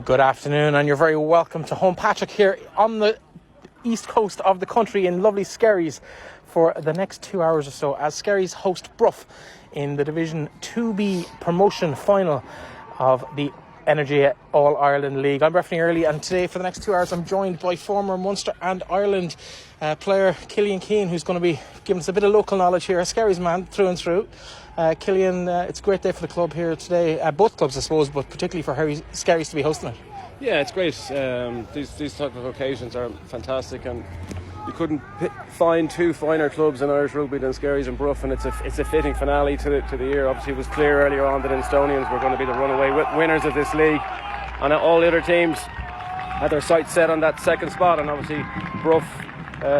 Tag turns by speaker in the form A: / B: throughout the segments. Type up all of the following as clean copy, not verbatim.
A: Good afternoon, and you're very welcome to Holmpatrick here on the east coast of the country in lovely Skerries for the next 2 hours or so as Skerries host Bruff in the Division 2B promotion final of the Energia All-Ireland League. I'm Breifne Earley, and today for the next 2 hours I'm joined by former Munster and Ireland player Killian Keane, who's going to be giving us a bit of local knowledge here, a Skerries man through and through. Killian, it's a great day for the club here today, both clubs I suppose, but particularly for Skerries to be hosting it.
B: Yeah, it's great. These type of occasions are fantastic, and you couldn't find two finer clubs in Irish rugby than Skerries and Bruff, and it's a fitting finale to the year. Obviously it was clear earlier on that Estonians were going to be the runaway winners of this league, and all the other teams had their sights set on that second spot, and obviously Bruff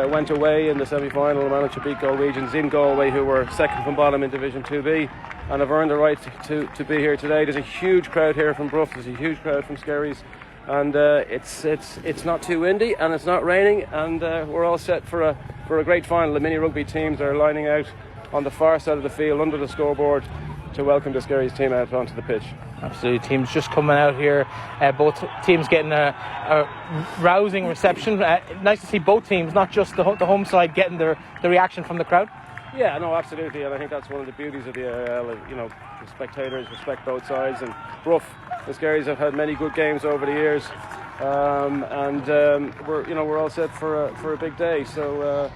B: went away in the semi-final and managed to beat Galwegians in Galway, who were second from bottom in Division 2B, and have earned the right to be here today. There's a huge crowd here from Bruff, there's a huge crowd from Skerries, and it's not too windy and it's not raining, and we're all set for a great final. The mini rugby teams are lining out on the far side of the field under the scoreboard to welcome the Skerries team out onto the pitch.
A: Absolutely, teams just coming out here, both teams getting a rousing reception. Nice to see both teams, not just the home side, getting the reaction from the crowd.
B: Yeah, no, absolutely, and I think that's one of the beauties of the AIL. You know, the spectators respect both sides, and Bruff, the Skerries have had many good games over the years, and we're all set for a big day. So.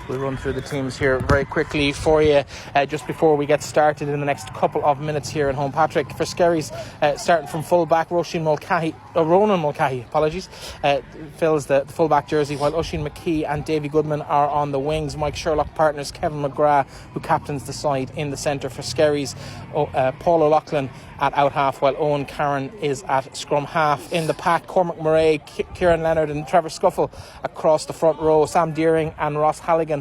A: We'll run through the teams here very quickly for you just before we get started in the next couple of minutes here in Holmpatrick. For Skerries, starting from full-back, Ronan Mulcahy, fills the full-back jersey, while Oisin McKee and Davy Goodman are on the wings. Mike Sherlock partners Kevin McGrath, who captains the side in the centre. For Skerries, Paul O'Loughlin at out half, while Owen Carron is at scrum half. In the pack, Cormac Murray, Kieran Leonard and Trevor Scuffle across the front row. Sam Deering and Ross Halligan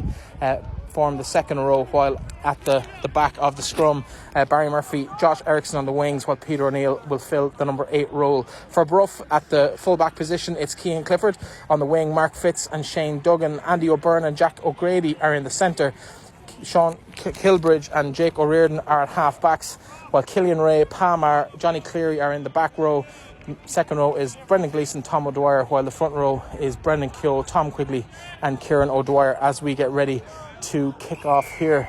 A: form the second row, while at the back of the scrum, Barry Murphy, Josh Erickson on the wings, while Peter O'Neill will fill the number 8 role. For Bruff, at the full-back position, it's Keane Clifford. On the wing, Mark Fitz and Shane Duggan. Andy O'Byrne and Jack O'Grady are in the centre. Sean Kilbridge and Jake O'Riordan are at half-backs, while Killian Ray, Palmer, Johnny Cleary are in the back row. Second row is Brendan Gleeson, Tom O'Dwyer, while the front row is Brendan Keogh, Tom Quigley and Kieran O'Dwyer as we get ready to kick off here.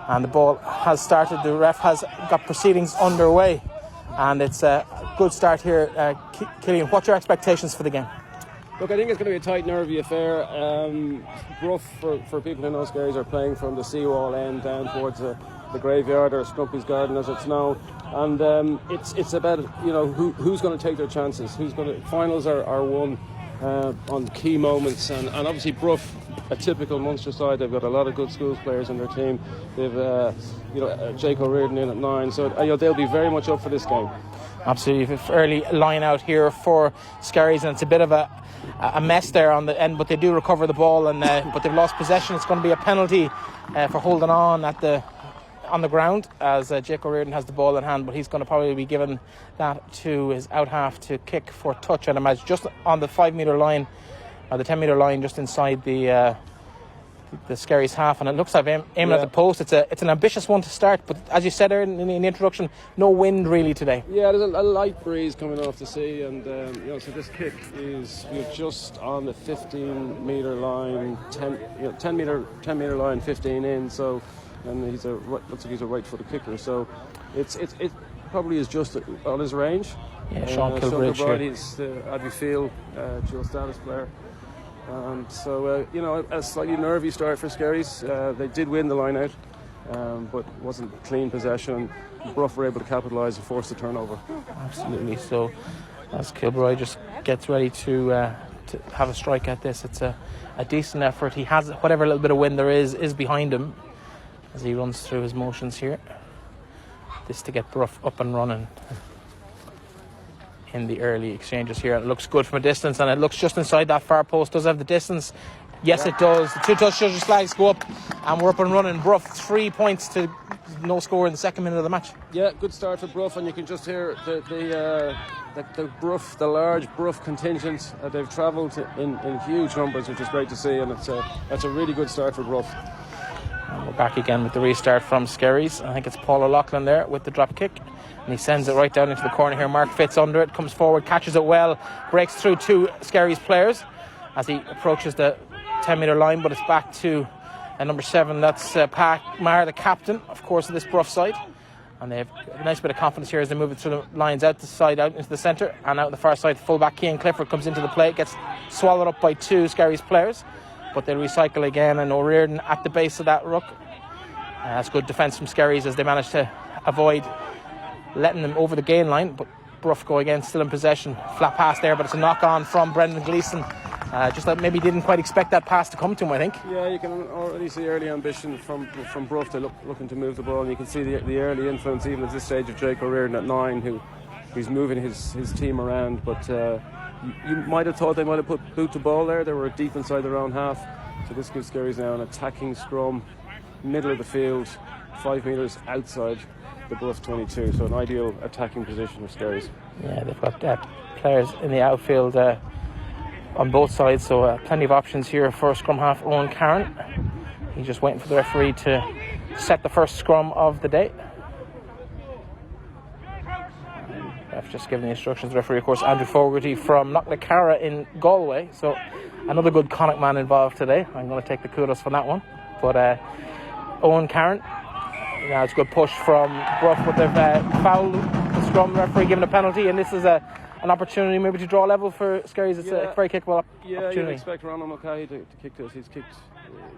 A: And the ball has started, the ref has got proceedings underway, and it's a good start here. Killian, what's your expectations for the game?
B: Look, I think it's going to be a tight, nervy affair. Bruff, for people who know Skerries, are playing from the seawall end down towards the graveyard, or Scrumpy's Garden as it's known, and it's about who's going to take their chances. Finals are won on key moments, and obviously Bruff, a typical Munster side, they've got a lot of good schools players in their team. They've Jake O'Riordan in at 9, so they'll be very much up for this game. Absolutely.
A: Early line out here for Skerries, and it's a bit of a mess there on the end, but they do recover the ball, and but they've lost possession. It's going to be a penalty for holding on on the ground, as Jake O'Riordan has the ball in hand, but he's going to probably be giving that to his out half to kick for touch, and imagine just on the 5 metre line, or the 10 metre line, just inside the Skerries half, and it looks like aiming at the post. It's an ambitious one to start, but as you said in the introduction, no wind really today.
B: Yeah, there's a light breeze coming off the sea, and so this kick is just on the 15 metre line, 10 metre line, 15 in. So, and looks like he's a right-footed kicker. So, it probably is just on his range.
A: Yeah, Sean Kilbridge.
B: He's the Abbey Field dual status player. So a slightly nervy start for Skerries. They did win the line out, but it wasn't clean possession. Bruff were able to capitalise and force the turnover.
A: Absolutely. So as Kilbridge just gets ready to have a strike at this, it's a decent effort. He has whatever little bit of wind there is behind him as he runs through his motions here. This to get Bruff up and running in the early exchanges here. It looks good from a distance, and it looks just inside that far post. Does it have the distance? Yes, it does. The 2 touch judges' flags go up, and we're up and running. Bruff 3 points to no score in the second minute of the match. Yeah, good start for Bruff, and you can just hear the large Bruff contingent. They've travelled in huge numbers, which is great to see, and that's a really good start for Bruff. And we're back again with the restart from Skerries. I think it's Paul O'Loughlin there with the drop kick. and he sends it right down into the corner here. Mark Fitz under it, comes forward, catches it well, breaks through 2 Skerries players as he approaches the 10-metre line, but it's back to number 7. That's Pat Maher, the captain, of course, of this Bruff side. And they have a nice bit of confidence here as they move it through the lines out the side, out into the centre, and out the far side. Fullback Keane Clifford comes into the play, gets swallowed up by 2 Skerries players, but they'll recycle again, and O'Riordan at the base of that ruck. That's good defence from Skerries as they manage to avoid letting them over the gain line, but Bruff go again, still in possession. Flat pass there, but it's a knock on from Brendan Gleeson. Just that maybe didn't quite expect that pass to come to him, I think.
B: Yeah, you can already see early ambition from Bruff to looking to move the ball, and you can see the early influence even at this stage of Jake O'Riordan at 9, who's moving his team around. But you might have thought they might have put boot to ball there. They were deep inside their own half, so this gives Skerries now an attacking scrum, middle of the field, 5 metres outside the Bruff 22. So an ideal attacking position for Skerries.
A: Yeah, they've got players in the outfield on both sides, so plenty of options here for scrum half Owen Cairn. He's just waiting for the referee to set the first scrum of the day. I've just given the instructions to the referee, of course, Andrew Fogarty from Knocknacarra in Galway. So another good Connacht man involved today. I'm going to take the kudos for that one. But Owen Cairn, now it's a good push from Bruff, but they've fouled the scrum, referee giving a penalty, and this is an opportunity maybe to draw level for Skerries. It's a very kickable opportunity.
B: Yeah, you'd expect Ronald Mulcahy to kick this. He's kicked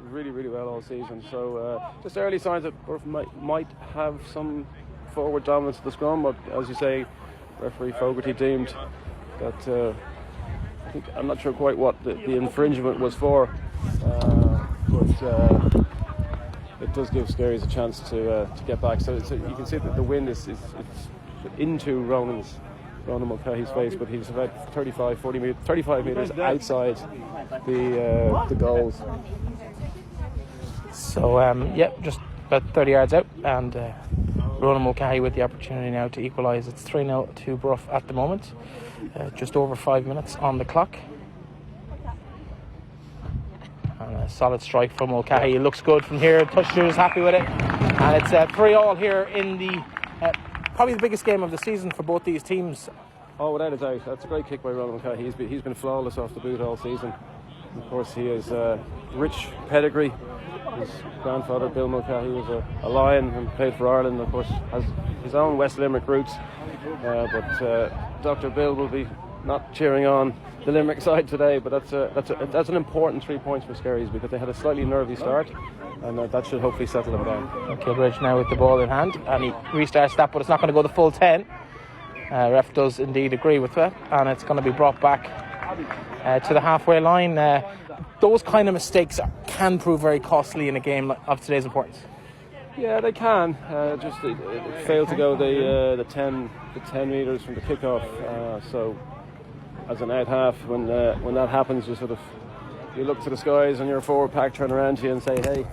B: really, really well all season. So just early signs that Bruff might have some forward dominance of the scrum, but as you say, referee Fogarty deemed that I'm not sure quite what the infringement was for, but it does give Skerries a chance to get back. So you can see that the wind is into Ronan Mulcahy's face, but he's about 35 metres outside the goals. So just about 30 yards out, and Ronan Mulcahy with the opportunity now to equalise. It's 3-0 to Bruff at the moment. Just over 5 minutes on the clock. And a solid strike from Mulcahy. It looks good from here. Touchdown is happy with it. And it's 3-3 here in the probably the biggest game of the season for both these teams. Oh, without a doubt. That's a great kick by Ronan Mulcahy. He's been flawless off the boot all season. Of course, he has rich pedigree. His grandfather, Bill Mulcahy, was a Lion and played for Ireland. Of course, has his own West Limerick roots. But Dr. Bill will be not cheering on the Limerick side today. But that's an important 3 points for Skerries, because they had a slightly nervy start, and that should hopefully settle them down. Kilbridge now with the ball in hand, and he restarts that, but it's not going to go the full 10. Ref does indeed agree with that, and it's going to be brought back to the halfway line. Those kind of mistakes can prove very costly in a game of today's importance. Yeah, they can. It failed to go the 10 metres from the kickoff. So, as an out half, when that happens, you look to the skies and your forward pack turn around to you and say, "Hey,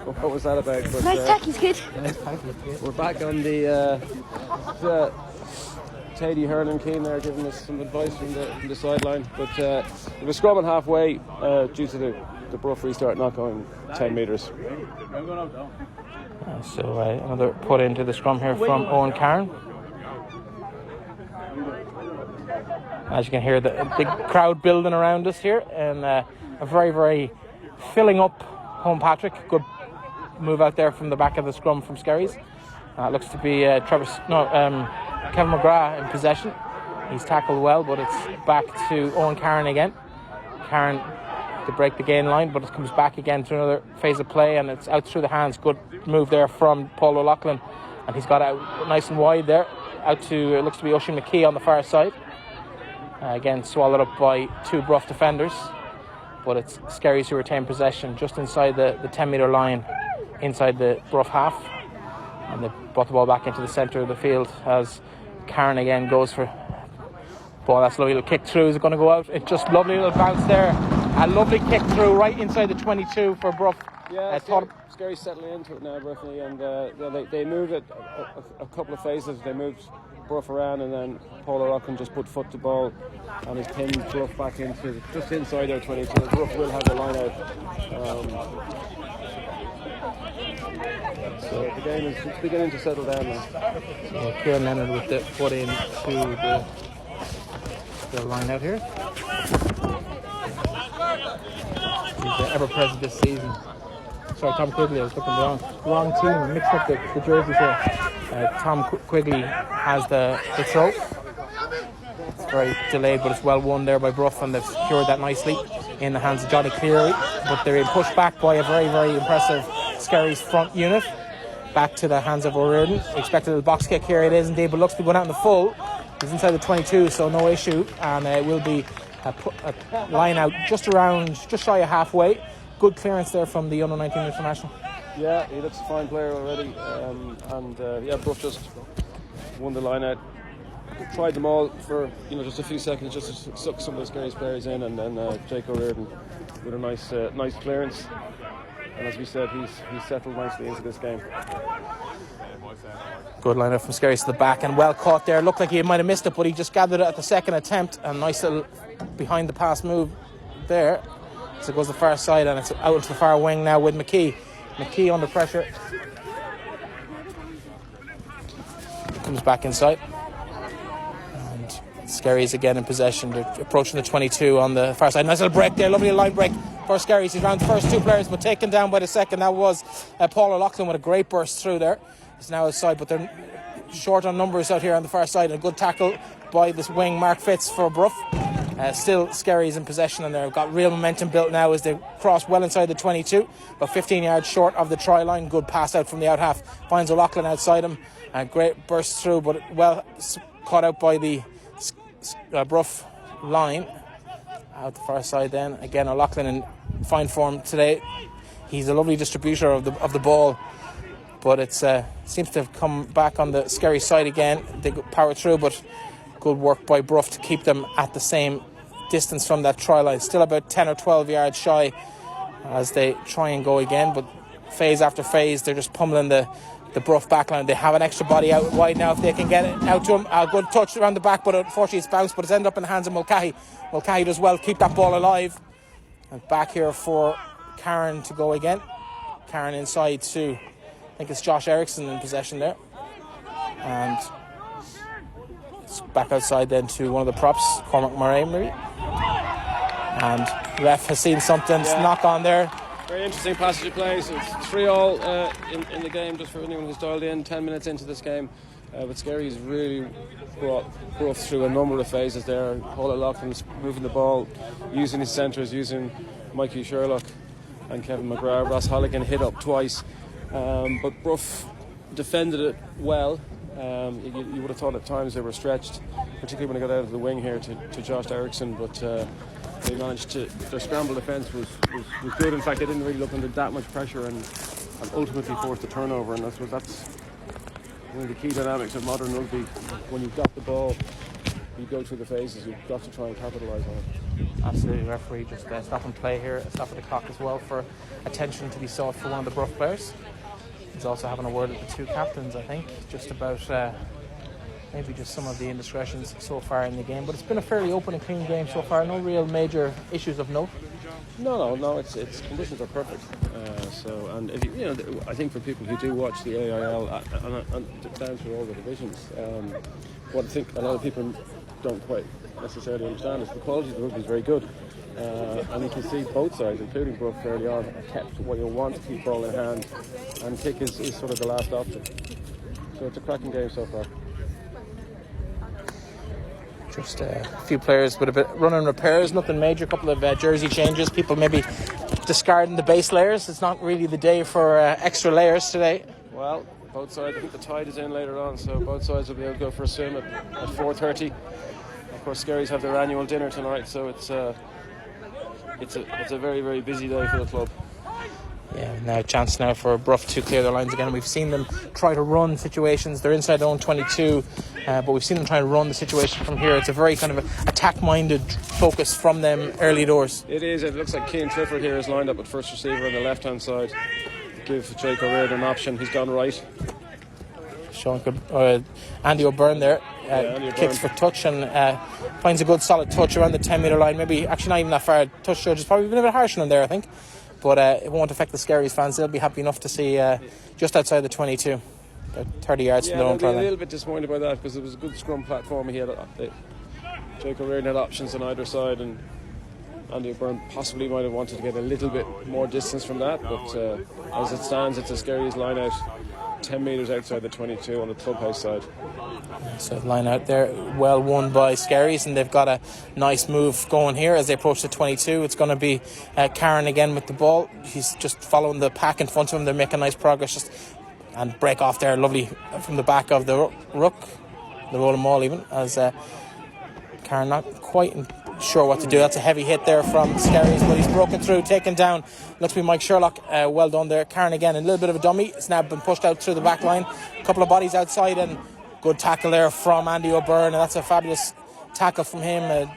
B: what was that about?" But,
C: nice tackles, kid.
B: We're back on the Teddy Hurling Keane there giving us some advice from the sideline. But it was scrumming halfway due to the Bruff restart not going 10 metres. So another put into the scrum here from Owen Cairn. As you can hear, the big crowd building around us here, and a very, very filling up Holmpatrick. Good move out there from the back of the scrum from Skerries. Looks to be Kevin McGrath in possession. He's tackled well, but it's back to Owen Cairn again. Cairn to break the gain line, but it comes back again to another phase of play, and it's out through the hands. Good move there from Paul O'Loughlin, and he's got out nice and wide there, out to, it looks to be Oisin McKee on the far side. Again swallowed up by 2 Bruff defenders, but it's Skerries who retain possession just inside the 10 metre line, inside the Bruff half, and they brought the ball back into the centre of the field as Cairn again goes for ball. That's a lovely little kick through. Is it going to go out? It's just lovely little bounce there. A lovely kick through right inside the 22 for Bruff. Yeah, Skerries settling into it now, Breifne, and they moved it a couple of phases. They moved Bruff around, and then Paul O'Rourke just put foot to ball, and he's pinned Bruff back into just inside their 22. Bruff will have the line out. So the game is beginning to settle down now.
A: So Kieran Leonard with the foot in to the line out here. He's ever present this season. Sorry, Tom Quigley, I was looking wrong team. I mixed up the jerseys here. Tom Quigley has the throw. It's very delayed, but it's well won there by Bruff, and they've secured that nicely in the hands of Johnny Cleary. But they're pushed back by a very, very impressive Skerries front unit. Back to the hands of O'Riordan. Expected a little box kick here, it is indeed, but looks to be going out in the full. He's inside the 22, so no issue, and it will be a line out just shy of halfway. Good clearance there from the under-19 international.
B: Yeah, he looks a fine player already, Bruff just won the line out. Tried them all for just a few seconds, just to suck some of the Skerries players in, and then Jake O'Riordan with a nice clearance. And as we said, he's settled nicely into this game.
A: Good line up from Skerries to the back, and well caught there. Looked like he might have missed it, but he just gathered it at the second attempt. A nice little behind the pass move there. So it goes the far side, and it's out to the far wing now with McKee. McKee under pressure. Comes back inside. And Skerries again in possession. They're approaching the 22 on the far side. Nice little break there, lovely line break for Skerries. He's around the first two players, but taken down by the second. That was Paul O'Loughlin with a great burst through there. He's now outside, but they're short on numbers out here on the far side. A good tackle by this wing, Mark Fitz, for Bruff. Still Skerries in possession, and they've got real momentum built now as they cross well inside the 22, about 15 yards short of the try line. Good pass out from the out half, finds O'Loughlin outside him. Great burst through, but well caught out by the Bruff line. Out the far side then. Again, O'Loughlin in fine form today. He's a lovely distributor of the ball, but it seems to have come back on the Skerries side again. They power through, but good work by Bruff to keep them at the same distance from that try line. Still about 10 or 12 yards shy as they try and go again, but phase after phase they're just pummeling the Bruff backline. They have an extra body out wide now if they can get it out to him. A good touch around the back, but unfortunately it's bounced, but it's ended up in the hands of Mulcahy. Mulcahy does well keep that ball alive, and back here for Karen to go again. Karen inside to, I think it's Josh Eriksson in possession there, and it's back outside then to one of the props, Cormac Murray maybe. And ref has seen something, knock on there.
B: Very interesting passage of play. So it's 3-3 in the game, just for anyone who's dialed in. 10 minutes into this game, but Skerries really brought Bruff through a number of phases there. Paul O'Loughlin's moving the ball, using his centres, using Mikey Sherlock and Kevin McGrath. Ross Halligan hit up twice, but Bruff defended it well. You would have thought at times they were stretched, particularly when they got out of the wing here to Josh Eriksson, but they managed to. Their scramble defence was good. In fact, they didn't really look under that much pressure and ultimately forced a turnover. And that's one of the key dynamics of modern rugby. When you've got the ball, you go through the phases. You've got to try and capitalise on it.
A: Absolutely, referee just stop and play here, stop at the clock as well for attention to be sought for one of the Bruff players. He's also having a word with the two captains, I think, just about maybe just some of the indiscretions so far in the game. But it's been a fairly open and clean game so far. No real major issues of note.
B: No. It's conditions are perfect. And if I think for people who do watch the AIL and down through all the divisions, what I think a lot of people don't quite necessarily understand is the quality of the rugby is very good. And you can see both sides, including Bruff early on, are kept what you want to keep ball in hand, and kick is sort of the last option. So it's a cracking game so far.
A: Just a few players with a bit running repairs, nothing major. A couple of jersey changes. People maybe discarding the base layers. It's not really the day for extra layers today.
B: Well, both sides. I think the tide is in later on, so both sides will be able to go for a swim at 4:30. Of course, Skerries have their annual dinner tonight, so it's a very, very busy day for the club.
A: Yeah, now a chance now for Bruff to clear their lines again. We've seen them try to run situations. They're inside their own 22, but we've seen them try to run the situation from here. It's a very kind of attack-minded focus from them early doors.
B: It is. It looks like Keane Clifford here is lined up at first receiver on the left-hand side. Give Jake O'Riordan an option. He's gone right. Andy O'Byrne there kicks for touch and finds a good solid touch around the 10 metre line. Maybe actually not even that far. Touch judge has probably been a bit harsh on him there, I think.
A: but it won't affect the Skerries fans. They'll be happy enough to see just outside the 22, about 30 yards from their own try
B: line.
A: line.
B: A little bit disappointed by that because it was a good scrum platform. He had Jacob Reardon had options on either side, and Andy O'Byrne possibly might have wanted to get a little bit more distance from that, but as it stands, it's a Skerries line out 10 metres outside the 22 on the clubhouse side.
A: So line out there, well won by Skerries, and they've got a nice move going here as they approach the 22. It's going to be Karen again with the ball. He's just following the pack in front of him. They're making nice progress, and break off there lovely from the back of the ruck, the rolling maul even, as Karen not quite sure what to do. That's a heavy hit there from Skerries, but he's broken through, taken down. Looks to be Mike Sherlock. Well done there. Karen again, a little bit of a dummy. It's now been pushed out through the back line. A couple of bodies outside, and good tackle there from Andy O'Byrne, and that's a fabulous tackle from him.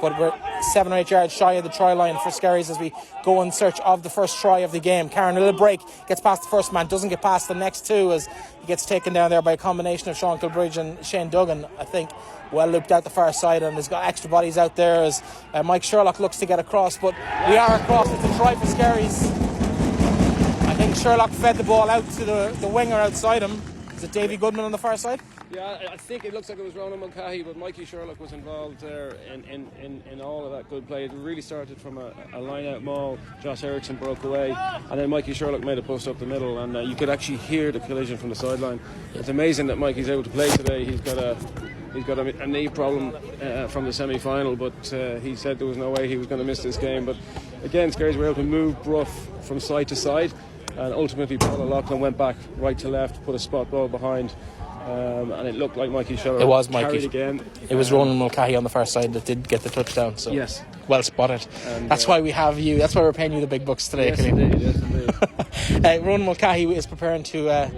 A: But we're 7 or 8 yards shy of the try line for Skerries as we go in search of the first try of the game. Karen, a little break, gets past the first man, doesn't get past the next two as he gets taken down there by a combination of Sean Kilbridge and Shane Duggan, I think. Well looped out the far side, and has got extra bodies out there as Mike Sherlock looks to get across, but we are across. It's a try for Skerries. I think Sherlock fed the ball out to the winger outside him. Is it Davy Goodman on the far side?
B: Yeah, I think it looks like it was Ronan Mulcahy, but Mikey Sherlock was involved there in all of that good play. It really started from a line-out maul. Josh Eriksson broke away, and then Mikey Sherlock made a post up the middle, and you could actually hear the collision from the sideline. It's amazing that Mikey's able to play today. He's got a knee problem from the semi-final, but he said there was no way he was going to miss this game. But again, Skerries were able to move Bruff from side to side, and ultimately Paul O'Loughlin went back right to left, put a spot ball behind. And it looked like Mikey Sherlock.
A: It was Mikey
B: again.
A: It was Ronan Mulcahy on the far side that did get the touchdown. So
B: yes,
A: well spotted. And that's why we have you. That's why we're paying you the big bucks today.
B: Yes, indeed. Yes, indeed.
A: Ronan Mulcahy is preparing to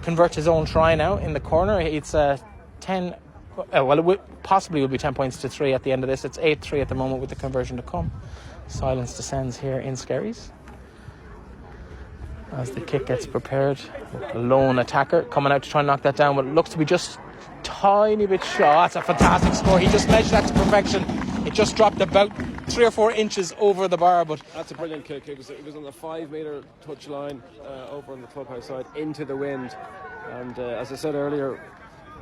A: convert his own try now in the corner. It's 10. Well, it possibly will be 10 points to 3 at the end of this. It's 8-3 at the moment with the conversion to come. Silence descends here in Skerries as the kick gets prepared. A lone attacker coming out to try and knock that down, but it looks to be just tiny bit short. That's a fantastic score. He just measured that to perfection. It just dropped about 3 or 4 inches over the bar, but
B: that's a brilliant kick. It was on the 5 metre touch line over on the clubhouse side into the wind, and as I said earlier,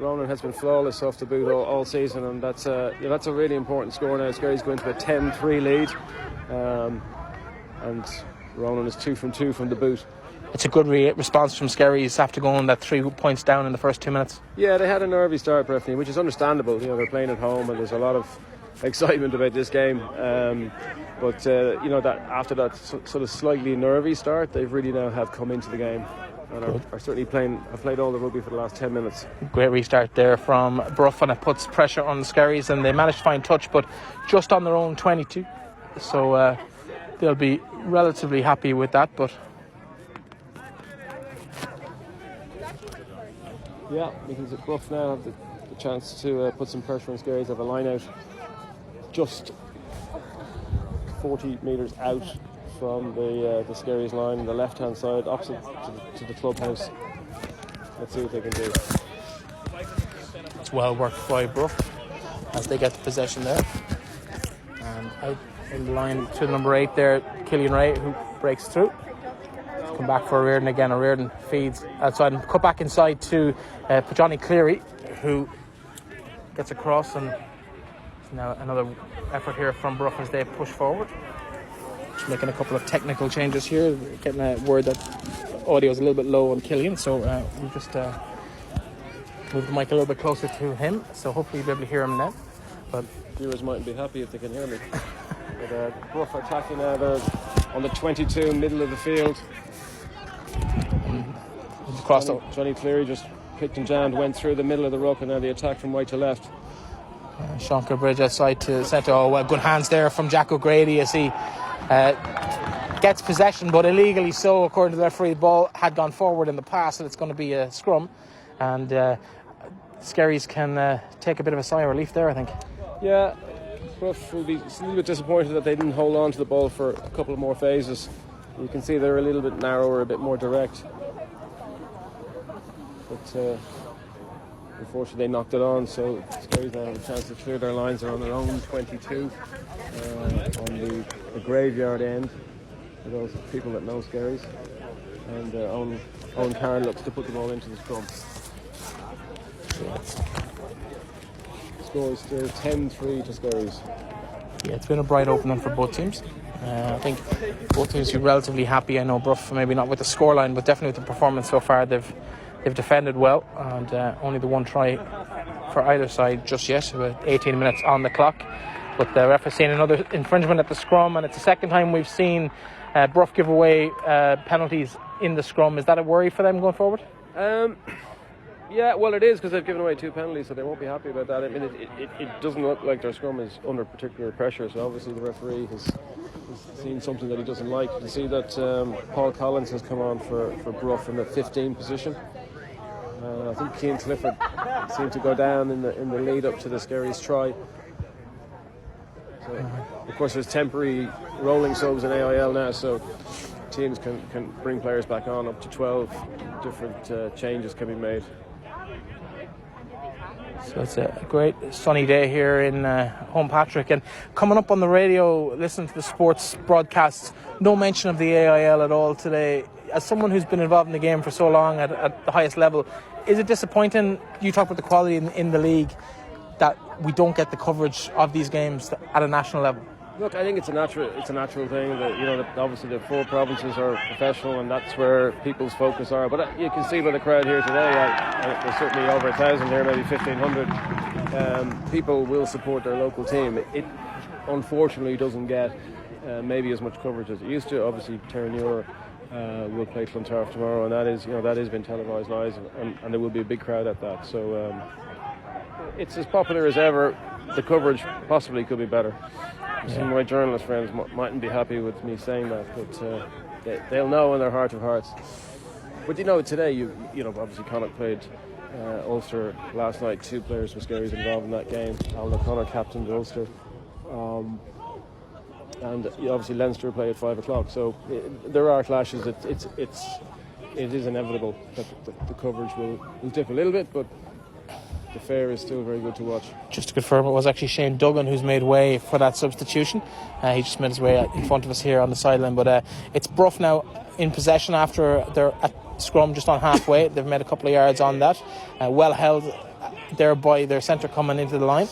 B: Ronan has been flawless off the boot all season, and that's a really important score now. Skerries going to a 10-3 lead, and Ronan is 2 from 2 from the boot.
A: It's a good response from Skerries after going that 3 points down in the first 2 minutes.
B: Yeah, they had a nervy start, Breifne, which is understandable. You know, they're playing at home and there's a lot of excitement about this game. But that after that sort of slightly nervy start, they really now have come into the game and are certainly have played all the rugby for the last 10 minutes.
A: Great restart there from Bruff, and it puts pressure on the Skerries, and they managed to find touch, but just on their own 22. So they'll be relatively happy with that, but
B: yeah, because Bruff now have the chance to put some pressure on Skerries. Have a line out just 40 metres out from the Skerries line on the left hand side, opposite to the clubhouse. Let's see what they can do.
A: It's well worked by Bruff as they get the possession there. And out in the line to number 8 there, Killian Ray, who breaks through. Come back for Reardon again. Reardon feeds outside and cut back inside to Johnny Cleary, who gets across, and now another effort here from Bruff as they push forward. Just making a couple of technical changes here. We're getting a word that audio is a little bit low on Killian, so we'll just move the mic a little bit closer to him, so hopefully you'll be able to hear him now. But
B: viewers mightn't be happy if they can hear me. But Bruff attacking now. They're on the 22, middle of the field. Johnny Cleary just picked and jammed, went through the middle of the ruck, and now the attack from right to left.
A: Sean Kilbridge outside to centre. Oh, well, good hands there from Jack O'Grady as he gets possession, but illegally so, according to the referee. The ball had gone forward in the pass, and it's going to be a scrum, and Skerries can take a bit of a sigh of relief there, I think.
B: Yeah, Bruff will be a little bit disappointed that they didn't hold on to the ball for a couple of more phases. You can see they're a little bit narrower, a bit more direct. But unfortunately they knocked it on, so Skerries now have a chance to clear their lines. They're on their own 22 on the graveyard end. for those people that know Skerries. And Owen Carroll looks to put the ball into the scrum. Score is still 10-3 to Skerries.
A: Yeah, it's been a bright opening for both teams. I think both teams are relatively happy. I know Bruff maybe not with the scoreline, but definitely with the performance so far. They've defended well, and only the one try for either side just yet, about 18 minutes on the clock. But the ref has seen another infringement at the scrum, and it's the second time we've seen Bruff give away penalties in the scrum. Is that a worry for them going forward?
B: Yeah, well, it is, because they've given away 2 penalties, so they won't be happy about that. I mean, it doesn't look like their scrum is under particular pressure, so obviously the referee has seen something that he doesn't like. You can see that Paul Collins has come on for Bruff in the 15 position. I think Keane Clifford seemed to go down in the lead up to the Skerries try. So, of course, there's temporary rolling subs in AIL now, so teams can bring players back on. Up to 12 different changes can be made.
A: So it's a great sunny day here in Holmpatrick, and coming up on the radio, listening to the sports broadcasts, no mention of the AIL at all today. As someone who's been involved in the game for so long at the highest level, is it disappointing? You talk about the quality in the league, that we don't get the coverage of these games at a national level.
B: Look, I think it's a natural thing that obviously the 4 provinces are professional, and that's where people's focus are. But you can see by the crowd here today, there's certainly over 1,000 here, maybe 1,500. People will support their local team. It unfortunately doesn't get maybe as much coverage as it used to. Obviously, Terranure will play Clontarf tomorrow, and that has been televised live, and there will be a big crowd at that. So it's as popular as ever. The coverage possibly could be better. Some of my journalist friends mightn't be happy with me saying that, but they'll know in their heart of hearts. But today, you obviously Connacht played Ulster last night. 2 players from Skerries involved in that game. Alan O'Connor captained Ulster, and obviously Leinster play at 5 o'clock. So there are clashes. It is inevitable that the coverage will dip a little bit, but the fare is still very good to watch. Just to confirm, it was actually Shane Duggan who's made way for that substitution. He just made his way in front of us here on the sideline. But it's Bruff now in possession after they're at scrum just on halfway. They've made a couple of yards on that. Well held there by their centre coming into the line.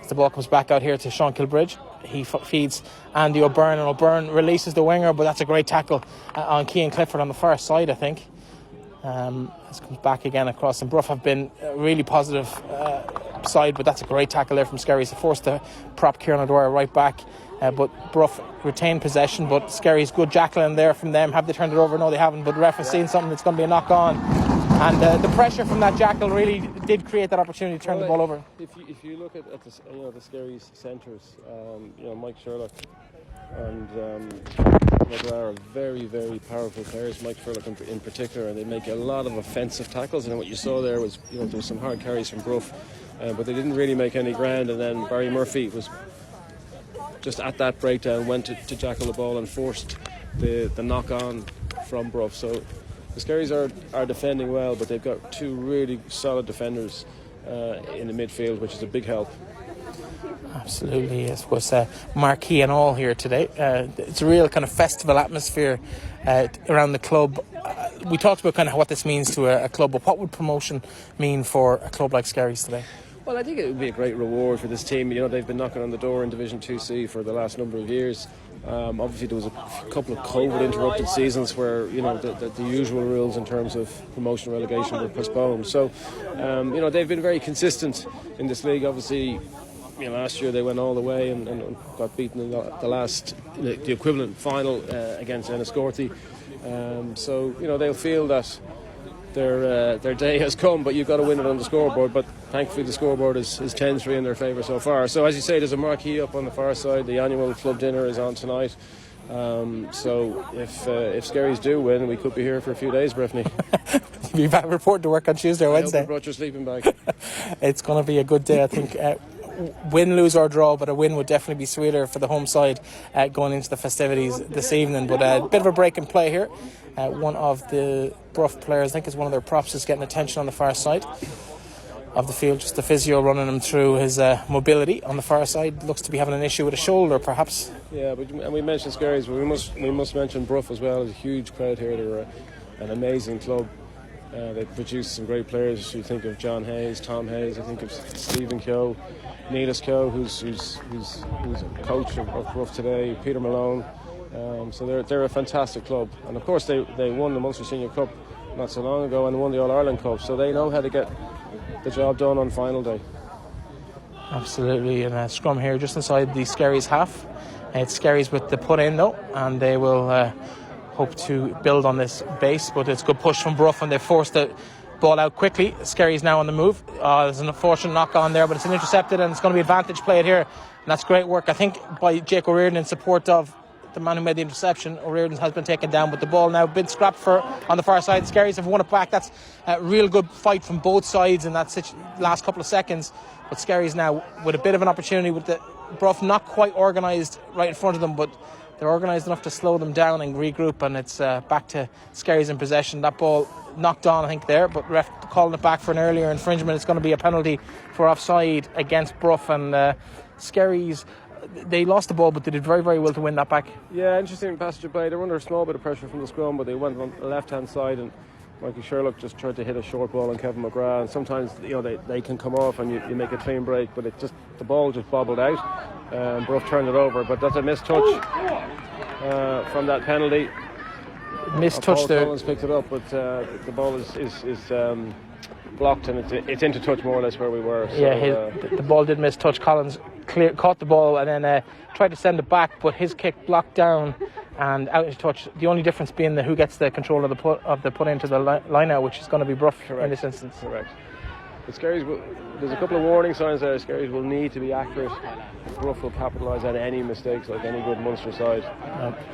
B: As the ball comes back out here to Sean Kilbridge. He feeds Andy O'Byrne, and O'Byrne releases the winger, but that's a great tackle on Keane Clifford on the far side, I think. This comes back again across, and Bruff have been a really positive side, but that's a great tackle there from Skerries. They forced to prop Kieran O'Dwyer right back, but Bruff retained possession, but Skerries, good jackling there from them. Have they turned it over? No, they haven't, but the ref has seen something that's going to be a knock on, and the pressure from that jackal really did create that opportunity to turn the ball over. If you look at the Skerries centres, Mike Sherlock and are very, very powerful players, Mike Sherlock in particular, and they make a lot of offensive tackles. And what you saw there was, there was some hard carries from Bruff, but they didn't really make any ground. And then Barry Murphy was just at that breakdown, went to jackal the ball and forced the knock on from Bruff. So the Skerries are defending well, but they've got 2 really solid defenders in the midfield, which is a big help.
A: Absolutely, I suppose marquee and all here today. It's a real kind of festival atmosphere around the club. We talked about kind of what this means to a club, but what would promotion mean for a club like Skerries today?
B: Well, I think it would be a great reward for this team. They've been knocking on the door in Division 2C for the last number of years. Obviously, there was a couple of COVID-interrupted seasons where the usual rules in terms of promotion and relegation were postponed. So, they've been very consistent in this league. Obviously, last year they went all the way and got beaten in the equivalent final against Enniscorthy. So they'll feel that their day has come, but you've got to win it on the scoreboard. But thankfully the scoreboard is 10-3 in their favour so far. So as you say, there's a marquee up on the far side. The annual club dinner is on tonight. So if Skerries do win, we could be here for a few days, Breifne.
A: You'll be back report to work on Tuesday or Wednesday.
B: I hope you brought your sleeping bag.
A: It's going to be a good day, I think. Win, lose or draw, but a win would definitely be sweeter for the home side going into the festivities this evening. But a bit of a break in play here. One of the Bruff players, I think it's one of their props, is getting attention on the far side of the field. Just the physio running him through his mobility on the far side. Looks to be having an issue with a shoulder, perhaps.
B: Yeah, and we mentioned Skerries, but we must mention Bruff as well. There's a huge crowd here. They're an amazing club. They've produced some great players. You think of John Hayes, Tom Hayes. I think of Stephen Keogh, Neelis Keogh, who's a coach of Bruff today. Peter Malone. So they're a fantastic club, and of course they won the Munster Senior Cup not so long ago and won the All-Ireland Cup, so they know how to get the job done on final day.
A: Absolutely, and a scrum here just inside the Skerries half. It's Skerries with the put in though, and they will hope to build on this base, but it's a good push from Bruff and they forced the ball out quickly. Skerries now on the move. There's an unfortunate knock on there, but it's an intercepted and it's going to be advantage played here, and that's great work I think by Jake O'Riordan in support of the man who made the interception. O'Riordan has been taken down, but the ball now been scrapped for on the far side. Skerries have won it back. That's a real good fight from both sides in that last couple of seconds, but Skerries now with a bit of an opportunity with the Bruff not quite organised right in front of them, but they're organised enough to slow them down and regroup, and it's back to Skerries in possession. That ball knocked on I think there, but ref calling it back for an earlier infringement. It's going to be a penalty for offside against Bruff, and Skerries, they lost the ball, but they did very, very well to win that back.
B: Yeah, interesting passage of play. They were under a small bit of pressure from the scrum, but they went on the left-hand side, and Mikey Sherlock just tried to hit a short ball on Kevin McGrath. And sometimes they can come off and you make a clean break, but the ball just bobbled out. Bruff turned it over, but that's a missed touch from that penalty.
A: Missed touch there.
B: Collins picked it up, but the ball is blocked, and it's into touch more or less where we were. So,
A: yeah, the ball did miss touch. Collins caught the ball and then tried to send it back, but his kick blocked down and out into touch. The only difference being who gets the control of the put into the line out, which is going to be Bruff.
B: Correct.
A: In this instance.
B: Correct. But Skerries there's a couple of warning signs there. Skerries will need to be accurate. Bruff will capitalise on any mistakes like any good Munster side.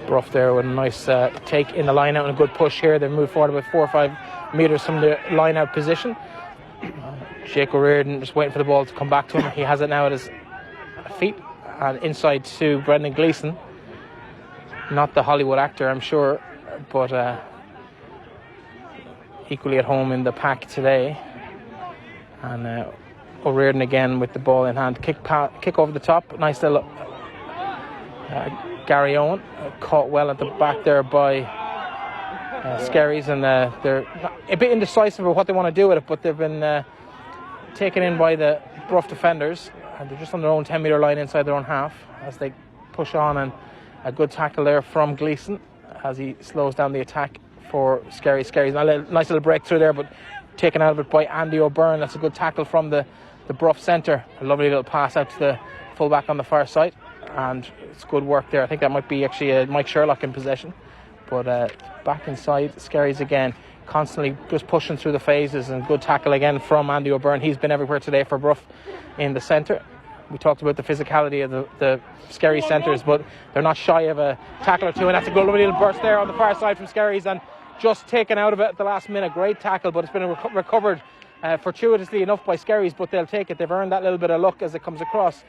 A: Bruff there with a nice take in the line out and a good push here. They move forward about 4 or 5 metres from the line out position. Jake O'Riordan just waiting for the ball to come back to him. He has it now at his feet and inside to Brendan Gleeson. Not the Hollywood actor, I'm sure, but equally at home in the pack today. And O'Riordan again with the ball in hand. Kick over the top. Nice little Gary Owen. Caught well at the back there by Skerries, and they're a bit indecisive of what they want to do with it, but they've been taken in by the Bruff defenders, and they're just on their own 10 metre line inside their own half as they push on, and a good tackle there from Gleeson as he slows down the attack for Skerries. Skerries, nice little breakthrough there, but taken out of it by Andy O'Byrne. That's a good tackle from the Bruff centre. A lovely little pass out to the fullback on the far side, and it's good work there. I think that might be actually Mike Sherlock in possession, but back inside Skerries again, constantly just pushing through the phases, and good tackle again from Andy O'Byrne. He's been everywhere today for Bruff in the centre. We talked about the physicality of the Skerries centres, but they're not shy of a tackle or two, and that's a good little burst there on the far side from Skerries, and just taken out of it at the last minute. Great tackle, but it's been recovered fortuitously enough by Skerries, but they'll take it. They've earned that little bit of luck as it comes across.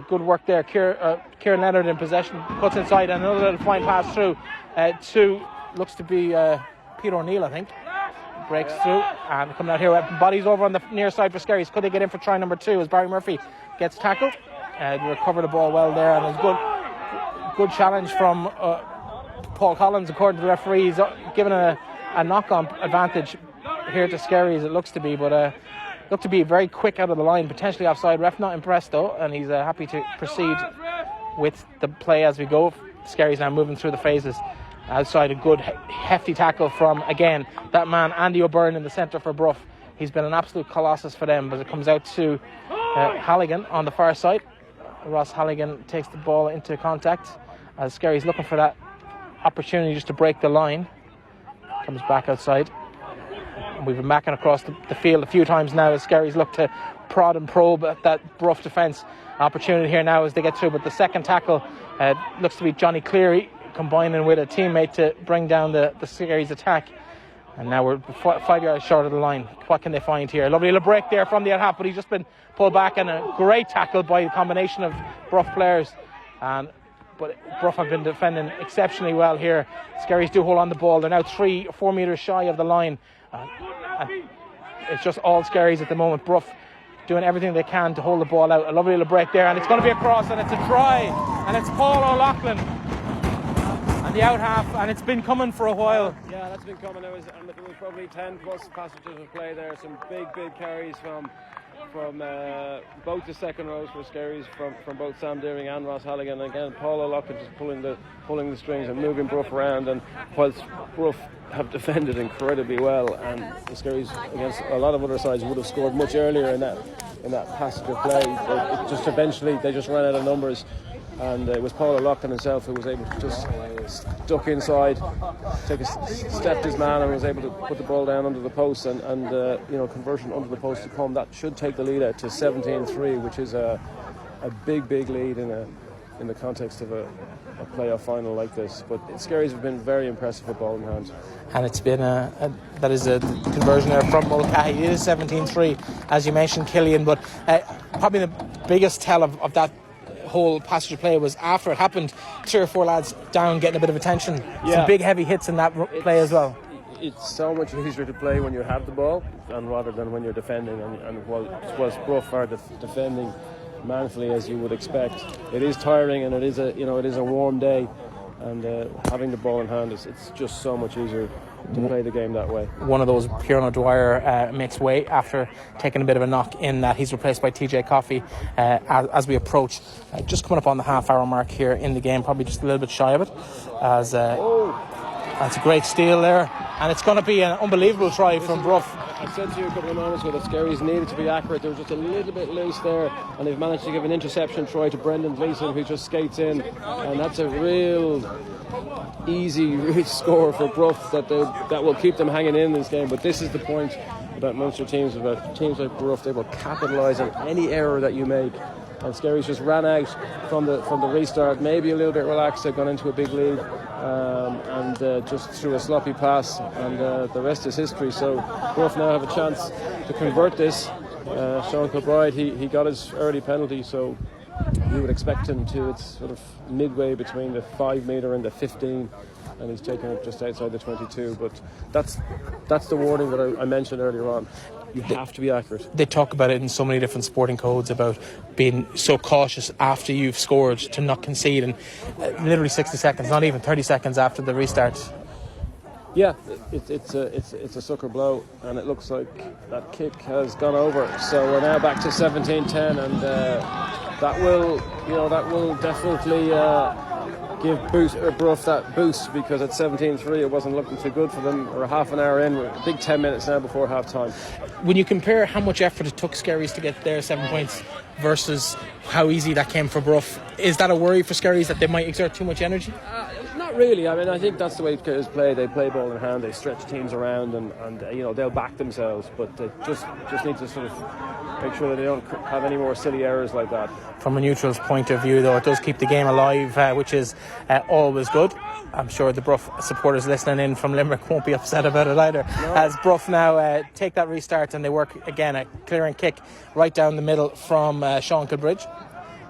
A: Good work there. Kieran Leonard in possession, puts inside, and another little fine pass through to looks to be Peter O'Neill, I think. Breaks through and coming out here. Bodies over on the near side for Skerries. Could they get in for try number 2 as Barry Murphy gets tackled? Recover the ball well there, and it's good challenge from Paul Collins, according to the referee. He's given a knock-on advantage here to Skerries, it looks to be, but looked to be very quick out of the line, potentially offside. Ref not impressed though, and he's happy to proceed with the play as we go. Skerries now moving through the phases. Outside, a good hefty tackle from, again, that man Andy O'Byrne in the centre for Bruff. He's been an absolute colossus for them, but it comes out to Halligan on the far side. Ross Halligan takes the ball into contact as Skerries looking for that opportunity just to break the line. Comes back outside. We've been backing across the field a few times now as Skerries look to prod and probe at that Bruff defence. Opportunity here now as they get through, but the second tackle looks to be Johnny Cleary combining with a teammate to bring down the Skerries attack. And now we're 5 yards short of the line. What can they find here? Lovely little break there from the half, but he's just been pulled back, and a great tackle by a combination of Bruff players. But Bruff have been defending exceptionally well here. Skerries do hold on the ball. They're now 3 or 4 metres shy of the line. And it's just all Skerries at the moment. Bruff doing everything they can to hold the ball out. A lovely little break there, and it's going to be a cross, and it's a try, and it's Paul O'Loughlin and the out half, and it's been coming for a while.
B: Yeah, that's been coming. There was probably 10 plus passages of play there. Some big carries from both the second rows for Skerries, from both Sam Deering and Ross Halligan. And again, Paul O'Loughlin just pulling the strings and moving Bruff around. And whilst Bruff have defended incredibly well, and the Skerries against a lot of other sides would have scored much earlier in that passage of play, they just ran out of numbers. And it was Paul O'Loughlin himself who was able to just duck inside, stepped his man, and was able to put the ball down under the post, and conversion under the post to come. That should take the lead out to 17-3, which is a big lead in the context of a playoff final like this. But Skerries have been very impressive with ball in hand.
A: And it's been that is a conversion there from Mulcahy. It is 17-3, as you mentioned, Killian. But probably the biggest tell of that whole passage of play was after it happened, 3 or 4 lads down getting a bit of attention. Yeah. Some big heavy hits in that play as well.
B: It's so much easier to play when you have the ball and rather than when you're defending, and whilst Bruff are defending manfully as you would expect, it is tiring, and it is a warm day, and having the ball in hand it's just so much easier to play the game that way. One
A: of those, Kieran O'Dwyer makes way after taking a bit of a knock in that he's replaced by TJ Coffey as we approach just coming up on the half-hour mark here in the game, probably just a little bit shy of it, as that's a great steal there, and it's going to be an unbelievable try from Bruff.
B: I said to you a couple of moments ago that Skerries needed to be accurate. They were just a little bit loose there, and they've managed to give an interception try to Brendan Gleeson, who just skates in, and that's a real easy score for Bruff that will keep them hanging in this game. But this is the point about Munster teams, about teams like Bruff. They will capitalise on any error that you make, and Skerries just ran out from the restart, maybe a little bit relaxed. They've gone into a big lead, and just threw a sloppy pass, and the rest is history. So Bruff now have a chance to convert this. Sean Kilbride, he got his early penalty, so you would expect him to. It's sort of midway between the 5 metre and the 15, and he's taken it just outside the 22. But that's the warning that I mentioned earlier on. You have to be accurate.
A: They talk about it in so many different sporting codes about being so cautious after you've scored to not concede, and literally 60 seconds, not even 30 seconds after the restart.
B: Yeah, it's a sucker blow, and it looks like that kick has gone over. So we're now back to 17-10, and that will definitely give Bruff that boost, because at 17-3 it wasn't looking too good for them. We're half an hour in, we're a big 10 minutes now before half time.
A: When you compare how much effort it took Skerries to get their 7 points versus how easy that came for Bruff, is that a worry for Skerries that they might exert too much energy?
B: Not really. I mean, I think that's the way players play. They play ball in hand, they stretch teams around, and they'll back themselves, but they just need to sort of make sure that they don't have any more silly errors like that.
A: From a neutral's point of view, though, it does keep the game alive, which is always good. I'm sure the Bruff supporters listening in from Limerick won't be upset about it either. No. As Bruff now take that restart, and they work again a clearing kick right down the middle from Sean Kilbridge,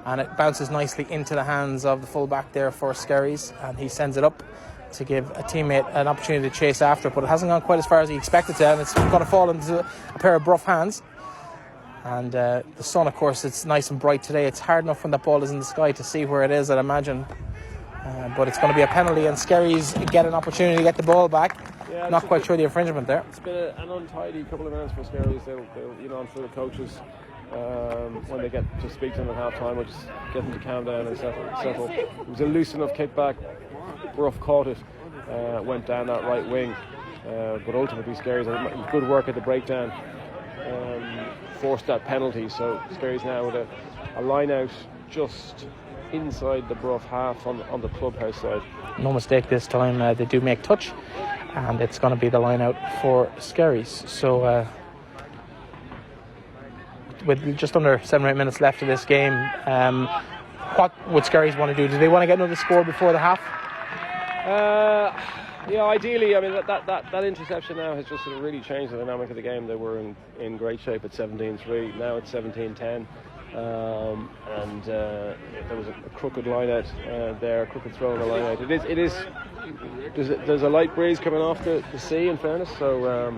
A: and it bounces nicely into the hands of the fullback there for Skerries, and he sends it up to give a teammate an opportunity to chase after it, but it hasn't gone quite as far as he expected to, and it's going to fall into a pair of Bruff hands. And the sun, of course, it's nice and bright today. It's hard enough when that ball is in the sky to see where it is, I'd imagine. But it's going to be a penalty, and Skerries get an opportunity to get the ball back. Yeah, not quite sure the infringement there.
B: It's been an untidy couple of minutes for Skerries. They'll I'm sure the coaches, when they get to speak to them at half time, will just get them to calm down and settle. It was a loose enough kickback. Bruff caught it, went down that right wing, but ultimately Skerries, good work at the breakdown, forced that penalty. So Skerries now with a line out just inside the Bruff half on the clubhouse side.
A: No mistake this time. They do make touch, and it's going to be the line out for Skerries. So with just under 7 or 8 minutes left of this game, what would Skerries want to do? Do they want to get another score before the half?
B: Yeah, ideally. I mean, that interception now has just sort of really changed the dynamic of the game. They were in great shape at 17-3. Now it's 17-10. And there was a crooked line out there, a crooked throw in the line out. There's a light breeze coming off the sea, in fairness, so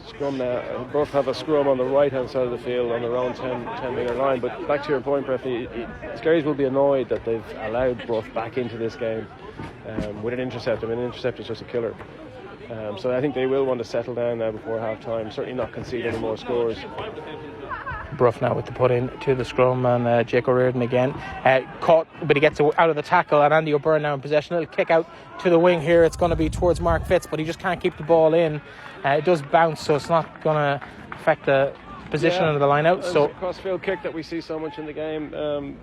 B: scrum now. Bruff have a scrum on the right hand side of the field on their own 10 metre line. But back to your point, Breifne, Skerries will be annoyed that they've allowed Bruff back into this game with an intercept. I mean, an intercept is just a killer. So I think they will want to settle down now before half time, certainly not concede any more scores.
A: Bruff now with the put in to the scrum, and Jake O'Riordan again caught, but he gets out of the tackle, and Andy O'Byrne now in possession. It'll kick out to the wing here. It's going to be towards Mark Fitz, but he just can't keep the ball in. It does bounce, so it's not going to affect the position of the line out. So
B: a crossfield kick that we see so much in the game.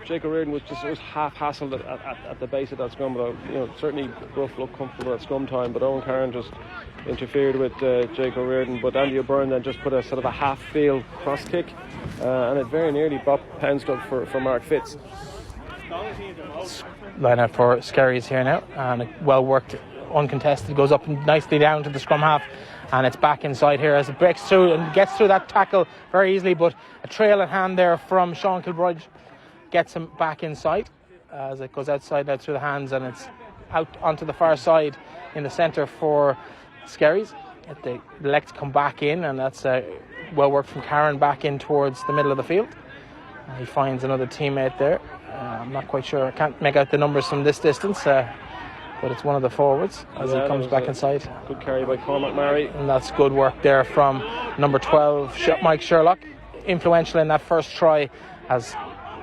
B: Jake O'Riordan was half hassled at the base of that scrum, but certainly Bruff looked comfortable at scrum time, but Owen Curran just interfered with Jake O'Riordan, but Andy O'Byrne then just put a sort of a half field cross kick, and it very nearly bopped Penstock for Mark Fitz.
A: Line out for Skerries here now, and a well worked uncontested goes up nicely down to the scrum half, and it's back inside here as it breaks through and gets through that tackle very easily, but a trail in hand there from Sean Kilbride gets him back inside as it goes outside now through the hands, and it's out onto the far side in the centre for Skerries. They elect to come back in, and that's well worked from Karen back in towards the middle of the field. He finds another teammate there. I'm not quite sure, I can't make out the numbers from this distance, but it's one of the forwards as he comes back inside.
B: Good carry by Cormac Murray,
A: and that's good work there from number 12 Mike Sherlock, influential in that first try, as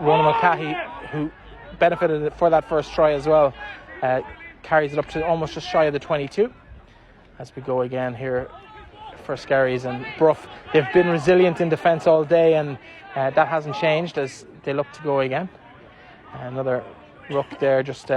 A: Ronan Mulcahy, who benefited for that first try as well, carries it up to almost just shy of the 22 as we go again here for Skerries and Bruff. They've been resilient in defence all day, and that hasn't changed as they look to go again. Another ruck there, just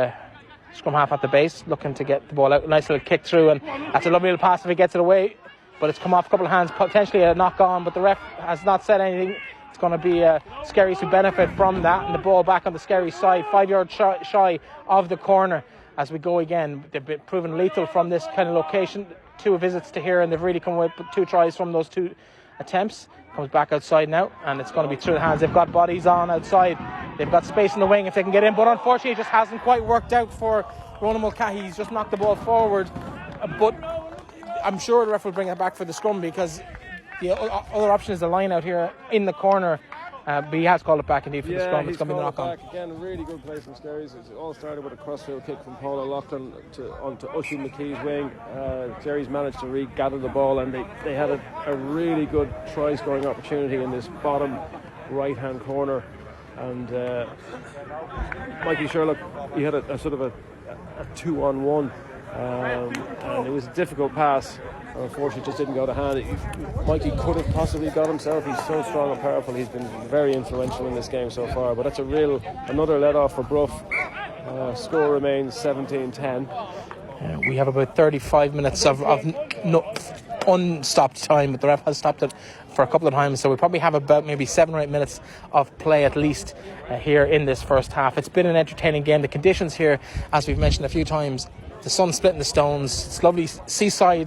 A: scrum half at the base, looking to get the ball out. Nice little kick through, and that's a lovely little pass if he gets it away, but it's come off a couple of hands, potentially a knock on, but the ref has not said anything. It's going to be Skerries who benefit from that, and the ball back on the Skerries side, 5 yards shy of the corner as we go again. They've been proven lethal from this kind of location. 2 visits to here, and they've really come away with 2 tries from those 2 attempts. Comes back outside now, and it's going to be through the hands. They've got bodies on outside. They've got space in the wing if they can get in, but unfortunately it just hasn't quite worked out for Ronan Mulcahy. He's just knocked the ball forward, but I'm sure the ref will bring it back for the scrum, because the other option is the line out here in the corner, but he has called it back indeed for the scrum. It's going to be the knock on.
B: Again, really good play from Skerries. It all started with a crossfield kick from Paul O'Loughlin onto Ushie McKee's wing. Skerries managed to regather the ball, and they had a really good try scoring opportunity in this bottom right hand corner, and Mikey Sherlock, he had a sort of a 2-on-1, and it was a difficult pass. Unfortunately, it just didn't go to hand. Mikey could have possibly got himself. He's so strong and powerful. He's been very influential in this game so far. But that's another let off for Bruff. Score remains 17-10.
A: We have about 35 minutes of unstopped time, but the ref has stopped it for a couple of times, so we probably have about maybe 7 or 8 minutes of play at least here in this first half. It's been an entertaining game. The conditions here, as we've mentioned a few times, the sun splitting the stones. It's a lovely seaside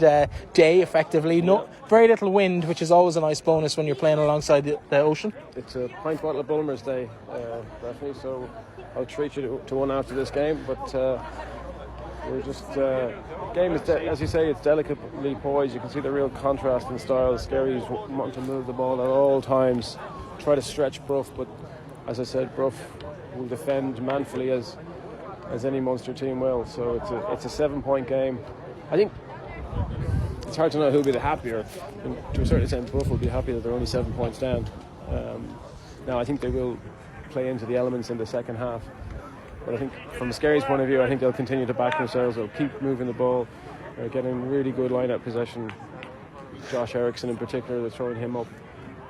A: day, effectively. Very little wind, which is always a nice bonus when you're playing alongside the ocean.
B: It's a pint bottle of Bulmer's Day, Breifne, so I'll treat you to one after this game. But we're just game is as you say, it's delicately poised. You can see the real contrast in styles. Skerries want to move the ball at all times, try to stretch Bruff, but as I said, Bruff will defend manfully as any Munster team will. So it's a 7-point game. I think it's hard to know who'll be the happier. And to a certain extent, Bruff will be happy that they're only 7 points down. Now I think they will play into the elements in the second half. But I think from a Skerries point of view, I think they'll continue to back themselves. They'll keep moving the ball. They're getting really good line-out possession. Josh Eriksson in particular, they're throwing him up.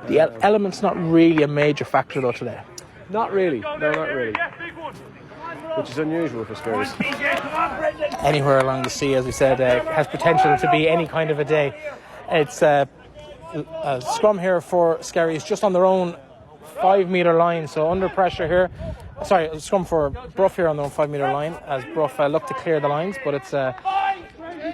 A: The element's not really a major factor though today.
B: Not really. No, not really. Which is unusual for Skerries.
A: Anywhere along the sea, as we said, has potential to be any kind of a day. It's a scrum here for Skerries just on their own 5 metre line, so under pressure here. Sorry, a scrum for Bruff here on their own 5 metre line as Bruff look to clear the lines, but it's a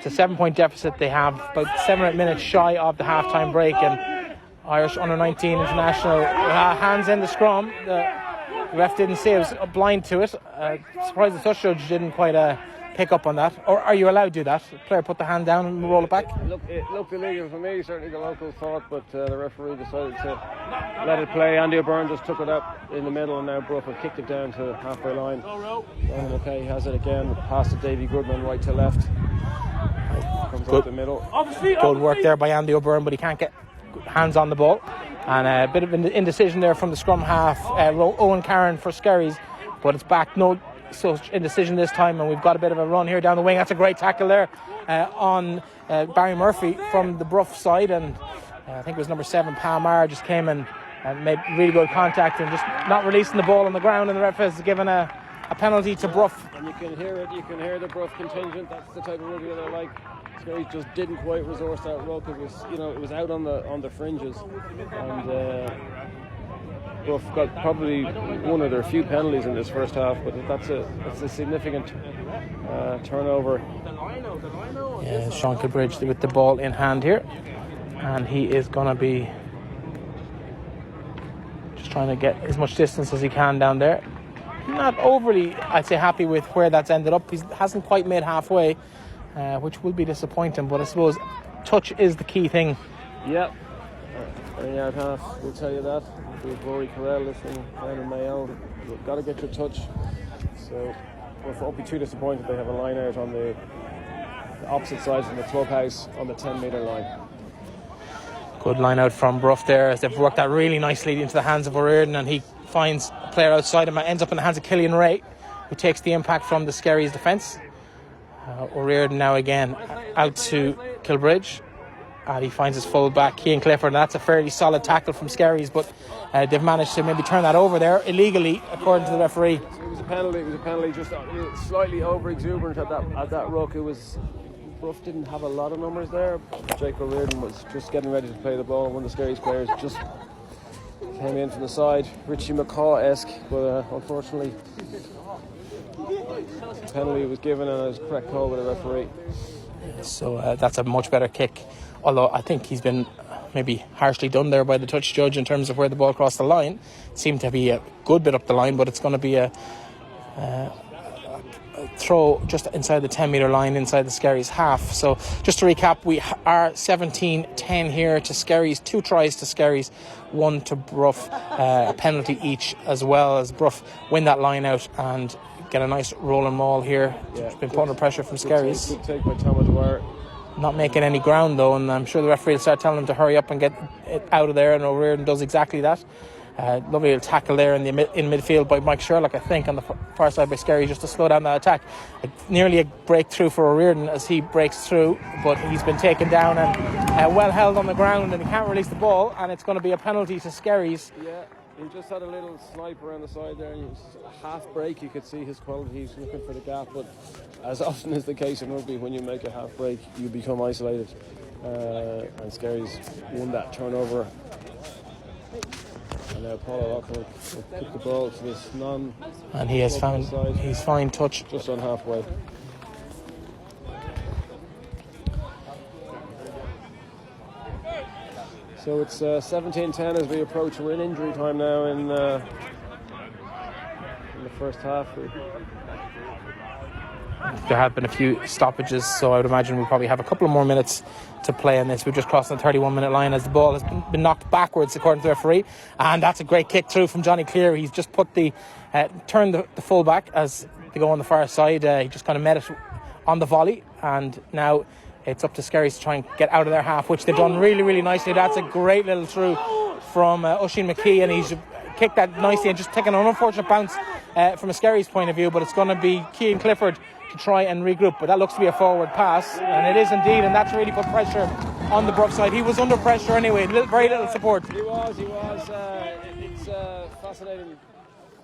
A: 7-point deficit they have, about 7 or 8 minutes shy of the half-time break, and Irish under-19 international hands in the scrum. The ref didn't see it, was blind to it. Surprised the touch judge didn't quite pick up on that, or are you allowed to do that? The player put the hand down and roll it back?
B: It looked illegal for me, certainly the locals thought, but the referee decided to let it play. Andy O'Byrne just took it up in the middle, and now Bruff have kicked it down to halfway line. Okay, has it again, past to Davy Goodman, right to left. Comes up the middle.
A: Good work there by Andy O'Byrne, but he can't get hands on the ball. And a bit of an indecision there from the scrum half, Owen Carron for Skerries, but it's back. No such indecision this time, and we've got a bit of a run here down the wing. That's a great tackle there on Barry Murphy from the Bruff side, and I think it was number 7 Palmar just came in and made really good contact and just not releasing the ball on the ground, and the ref has given a penalty to Bruff.
B: And you can hear the Bruff contingent. That's the type of rugby that I like. Skerries just didn't quite resource that ruck. It was out on the fringes, and Bruff got probably one of their few penalties in this first half, but that's a significant turnover.
A: Yeah, Sean Kilbridge with the ball in hand here, and he is going to be just trying to get as much distance as he can down there. Not overly, I'd say, happy with where that's ended up. He hasn't quite made halfway, which will be disappointing, but I suppose touch is the key thing.
B: Yep. Any yard half will tell you that. With Rory Carell listening down in Mayo, you've got to get your touch. So we won't be too disappointed they have a line out on the opposite side from the clubhouse on the 10-metre line.
A: Good line out from Bruff there, as they've worked that really nicely into the hands of O'Riordan, and he finds a player outside him and ends up in the hands of Killian Ray, who takes the impact from the Skerries defence. O'Riordan now again out to Kilbridge, and he finds his full back Keane Clifford, and that's a fairly solid tackle from Skerries, but they've managed to maybe turn that over there illegally according to the referee.
B: It was a penalty just slightly over exuberant at that ruck. Bruff didn't have a lot of numbers there. Jake O'Riordan was just getting ready to play the ball. One of the Skerries players just came in from the side, Richie McCaw-esque, but unfortunately the penalty was given and it was a correct call by the referee.
A: So that's a much better kick, although I think he's been maybe harshly done there by the touch judge in terms of where the ball crossed the line. It seemed to be a good bit up the line, but it's going to be a throw just inside the 10-metre line inside the Skerries half. So just to recap, we are 17-10 here to Skerries, 2 tries to Skerries, 1 to Bruff, a penalty each, as well as Bruff win that line out and get a nice rolling maul here. It's been put under pressure from Skerries.
B: Good take by Thomas Dwyer.
A: Not making any ground though, and I'm sure the referee will start telling them to hurry up and get it out of there, and O'Riordan does exactly that. Lovely little tackle there in midfield by Mike Sherlock, I think, on the far side by Skerries, just to slow down that attack. Nearly a breakthrough for O'Riordan as he breaks through, but he's been taken down and well held on the ground, and he can't release the ball, and it's going to be a penalty to Skerries.
B: Yeah, he just had a little snipe around the side there, and he was half break. You could see his qualities looking for the gap, but as often is the case in rugby, when you make a half break, you become isolated. And Skerries won that turnover. And now Paul O'Loughlin will kick the ball to this
A: and he has found he's fine touch
B: just on halfway. So it's 17-10 as we approach. We're in injury time now in the first half.
A: There have been a few stoppages, so I would imagine we'll probably have a couple of more minutes to play in this. We've just crossed the 31-minute line as the ball has been knocked backwards according to the referee, and that's a great kick through from Johnny Clear. He's just put turned the full back as they go on the far side. He just kind of met it on the volley, and now it's up to Skerries to try and get out of their half, which they've done really, really nicely. That's a great little through from Oisin McKee, and he's kicked that nicely and just taken an unfortunate bounce from a Skerries point of view, but it's going to be Keane Clifford to try and regroup, but that looks to be a forward pass, and it is indeed, and that's really put pressure on the Bruff side. He was under pressure anyway, very little support.
B: He was. It's a fascinating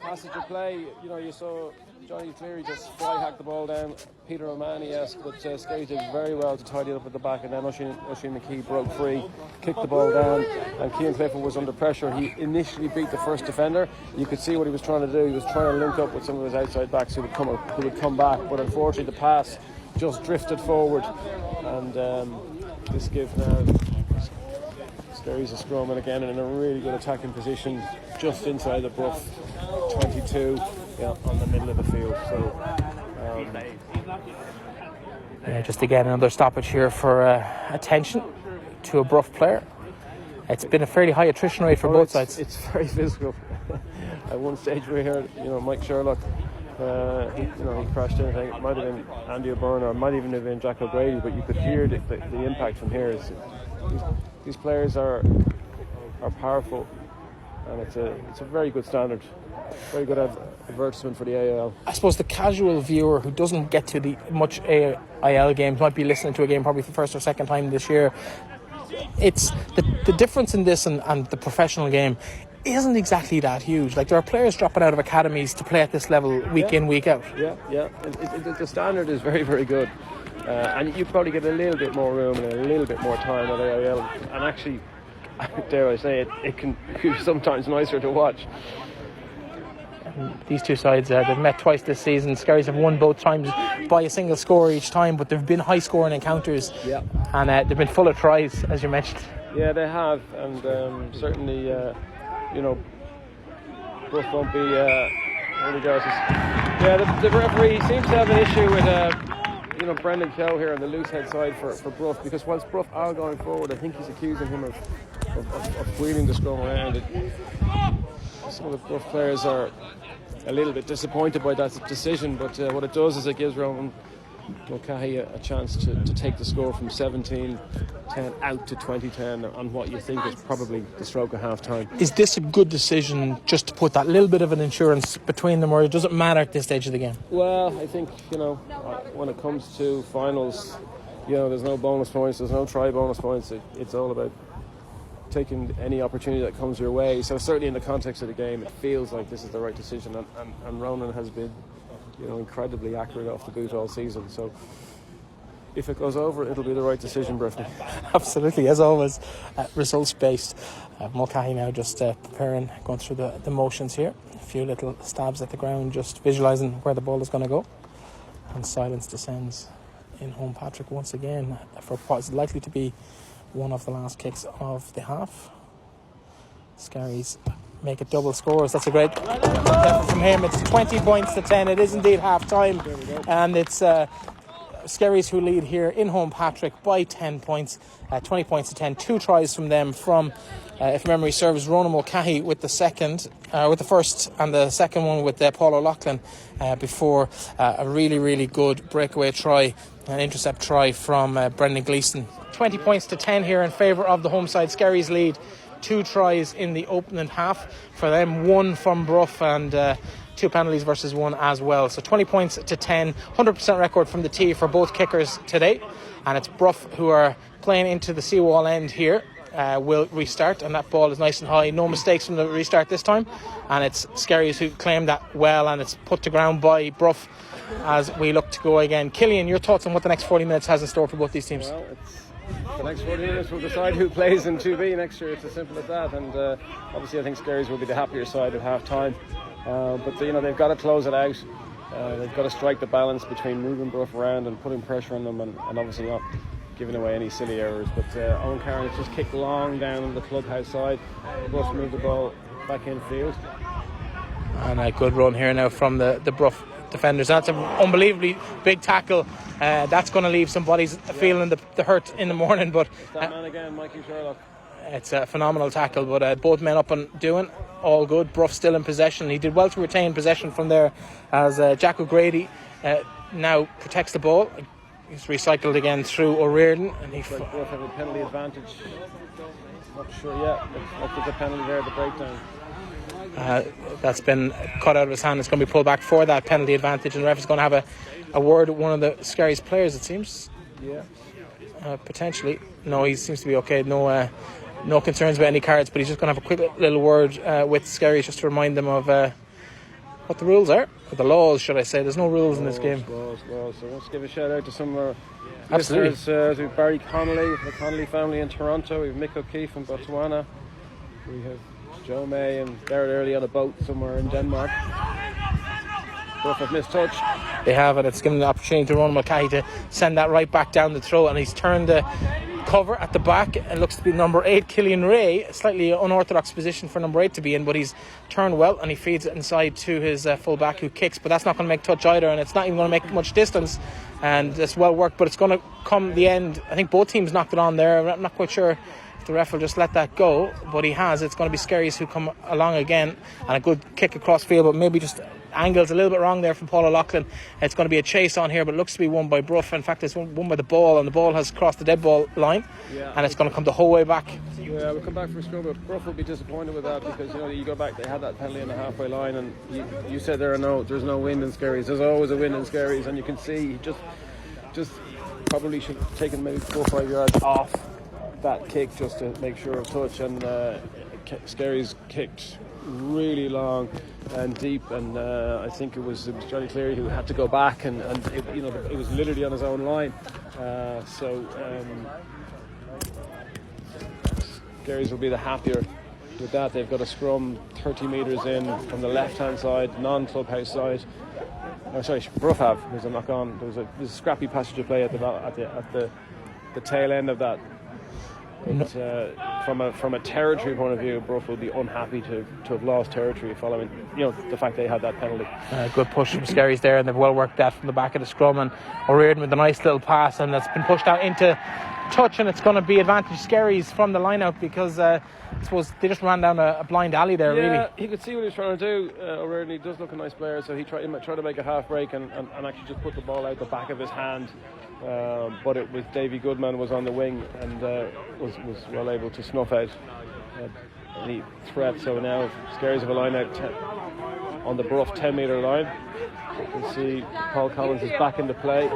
B: passage of play. You know, you saw Johnny Cleary just fly hack the ball down, Peter O'Mahony-esque, but Skerries did very well to tidy it up at the back, and then Oisin McKee broke free, kicked the ball down, and Keane Clifford was under pressure. He initially beat the first defender. You could see what he was trying to do. He was trying to link up with some of his outside backs who would come back, but unfortunately the pass just drifted forward, and this gives now Skerries a scrum, and again in a really good attacking position just inside the Bruff 22, on the middle of the field. So
A: Just again another stoppage here for attention to a Bruff player. It's been a fairly high attrition rate for both sides.
B: It's very physical. At one stage we heard, Mike Sherlock, he crashed in. I think it might have been Andy O'Byrne, or it might even have been Jack O'Grady, but you could hear the impact from here. These players are powerful, and it's a very good standard, very good advertisement for the AIL.
A: I suppose the casual viewer who doesn't get to the much AIL games might be listening to a game probably for the first or second time this year. It's the difference in this and the professional game isn't exactly that huge. Like, there are players dropping out of academies to play at this level week in, week out.
B: Yeah. The standard is very, very good, and you probably get a little bit more room and a little bit more time at AIL. And actually, dare I say it can be sometimes nicer to watch.
A: These two sides, they've met twice this season. Skerries have won both times by a single score each time, but they've been high-scoring encounters, and they've been full of tries, as you mentioned.
B: Yeah, they have, and certainly, Bruff won't be early doses. Yeah, the referee seems to have an issue with Brendan Keogh here on the loose head side for Bruff, because whilst Bruff are going forward, I think he's accusing him of wheeling the scrum around. Some of the Bruff players are a little bit disappointed by that decision, but what it does is it gives Ronan Mulcahy a chance to take the score from 17-10 out to 20-10 on what you think is probably the stroke of half time.
A: Is this a good decision just to put that little bit of an insurance between them, or it doesn't matter at this stage of the game?
B: Well, I think when it comes to finals, there's no bonus points, there's no try bonus points. It's all about taking any opportunity that comes your way. So certainly in the context of the game, it feels like this is the right decision, and Ronan has been incredibly accurate off the boot all season. So if it goes over, it'll be the right decision, Breifne.
A: Absolutely, as always, results based. Mulcahy now just preparing, going through the motions here. A few little stabs at the ground, just visualising where the ball is going to go. And silence descends in Holmpatrick once again for what is likely to be one of the last kicks of the half. Skerries make it double scores. That's a great effort from him. It's 20 points to 10. It is indeed half time, and it's Skerries who lead here in Holmpatrick by 10 points, 20 points to 10. 2 tries from them, from if memory serves, Ronan Mulcahy with the first, and the second one with Paul O'Loughlin before a really, really good breakaway try, an intercept try from Brendan Gleeson. 20 points to 10 here in favour of the home side. Skerries lead 2 tries in the opening half for them, 1 from Bruff, and 2 penalties versus 1 as well. So 20 points to 10, 100% record from the tee for both kickers today. And it's Bruff who are playing into the seawall end here. Will restart, and that ball is nice and high. No mistakes from the restart this time. And it's Skerries who claimed that well, and it's put to ground by Bruff as we look to go again. Killian, your thoughts on what the next 40 minutes has in store for both these teams?
B: Well, the next 40 minutes will decide who plays in 2B next year. It's as simple as that. And obviously I think Skerries will be the happier side at half time. But they've got to close it out. They've got to strike the balance between moving Bruff around and putting pressure on them, and obviously not giving away any silly errors. But Owen Carron has just kicked long down on the clubhouse side. Bruff moved the ball back in field.
A: And a good run here now from the Bruff defenders. That's an unbelievably big tackle. That's going to leave some bodies feeling the hurt in the morning. But
B: that man again, Mikey Sherlock.
A: It's a phenomenal tackle, but both men up and doing all good. Bruff still in possession. He did well to retain possession from there, as Jack O'Grady now protects the ball. He's recycled again through O'Riordan, and
B: Bruff have a penalty advantage. Not sure yet. Looks like there's a penalty there at the breakdown.
A: That's been cut out of his hand. It's going to be pulled back for that penalty advantage, and the ref is going to have a word with one of the Skerries players, it seems.
B: Yeah.
A: Potentially. No, he seems to be okay. No concerns about any cards, but he's just going to have a quick little word with Skerries just to remind them of what the rules are, or the laws, should I say. There's no rules in this game.
B: Laws. So let's give a shout out to some of our
A: Absolutely.
B: listeners. We have Barry Connolly, the Connolly family in Toronto. We have Mick O'Keefe in Botswana. We have Joe May and Derek Earley on a boat somewhere in Denmark. Both have missed touch.
A: They have, and it's given the opportunity to Ronan Mulcahy to send that right back down the throat, and he's turned the cover at the back. It looks to be number 8, Killian Ray. Slightly unorthodox position for number 8 to be in, but he's turned well and he feeds it inside to his full back who kicks, but that's not going to make touch either, and it's not even going to make much distance, and it's well worked, but it's going to come the end. I think both teams knocked it on there. I'm not quite sure if the ref will just let that go, but he has. It's going to be Skerries who come along again, and a good kick across field, but maybe just angles a little bit wrong there from Paul O'Loughlin. It's going to be a chase on here, but it looks to be won by Bruff. In fact, it's won by the ball, and the ball has crossed the dead ball line, and it's going to come the whole way back.
B: Yeah, we'll come back for a scrum, but Bruff will be disappointed with that, because you go back, they had that penalty in the halfway line, and you said there's no wind in Skerries. There's always a wind in Skerries, and you can see he just probably should have taken maybe 4 or 5 yards off that kick just to make sure of touch, and Skerries kicked really long and deep, and I think it was Johnny Cleary who had to go back, and it was literally on his own line. Skerries will be the happier with that. They've got a scrum 30 metres in from the left-hand side, non-clubhouse side. Bruff have. There's a knock on. There's a scrappy passage of play at the tail end of that. But, from a territory point of view, Bruff will be unhappy to have lost territory following the fact they had that penalty.
A: Good push from Skerries there, and they've well worked that from the back of the scrum, and O'Riordan with a nice little pass, and it's been pushed out into touch, and it's going to be advantage Skerries from the line out, because I suppose they just ran down a blind alley there. Really,
B: he could see what he was trying to do. O'Riordan, he does look a nice player, so he tried to make a half break and actually just put the ball out the back of his hand. But it was Davy Goodman was on the wing and was well able to snuff out any threat. So now Skerries have a line out on the Bruff 10 metre line. You can see Paul Collins is back into play.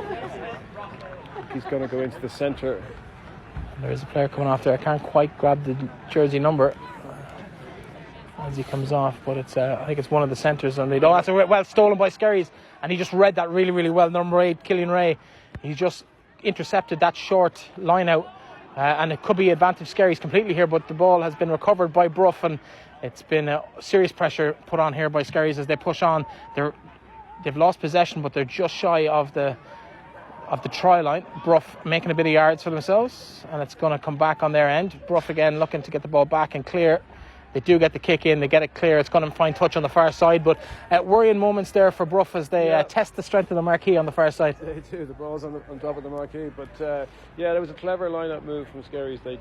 B: He's going to go into the centre.
A: There's a player coming off there. I can't quite grab the jersey number as he comes off, but it's I think it's one of the centres. And that's well stolen by Skerries, and he just read that really, really well. Number 8, Killian Ray. He just intercepted that short line out, and it could be advantage Skerries completely here, but the ball has been recovered by Bruff, and it's been serious pressure put on here by Skerries as they push on. They've lost possession, but they're just shy of the try line. Bruff making a bit of yards for themselves, and it's going to come back on their end. Bruff again looking to get the ball back and clear. They do get the kick in, they get it clear. It's going to find touch on the far side, but worrying moments there for Bruff as they test the strength of the marquee on the far side.
B: They do. The ball's on top of the marquee, but there was a clever line-up move from Skerries. They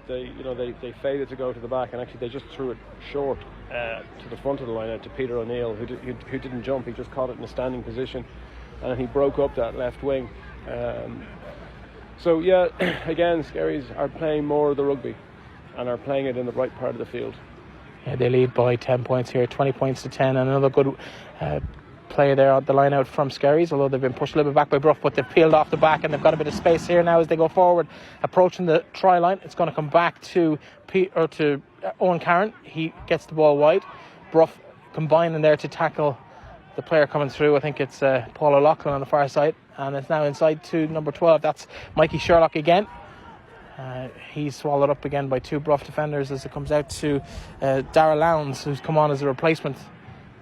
B: faded to go to the back, and actually they just threw it short to the front of the line out to Peter O'Neill, who didn't jump. He just caught it in a standing position, and he broke up that left wing. Again, Skerries are playing more of the rugby and are playing it in the right part of the field.
A: Yeah, they lead by 10 points here, 20 points to 10, and another good play there at the line out from Skerries, although they've been pushed a little bit back by Bruff, but they've peeled off the back and they've got a bit of space here now as they go forward, approaching the try line. It's going to come back to Owen Carron. He gets the ball wide. Bruff combining there to tackle the player coming through. I think it's Paul O'Loughlin on the far side, and it's now inside to number 12. That's Mikey Sherlock again. He's swallowed up again by 2 Bruff defenders as it comes out to Darragh Lowndes, who's come on as a replacement.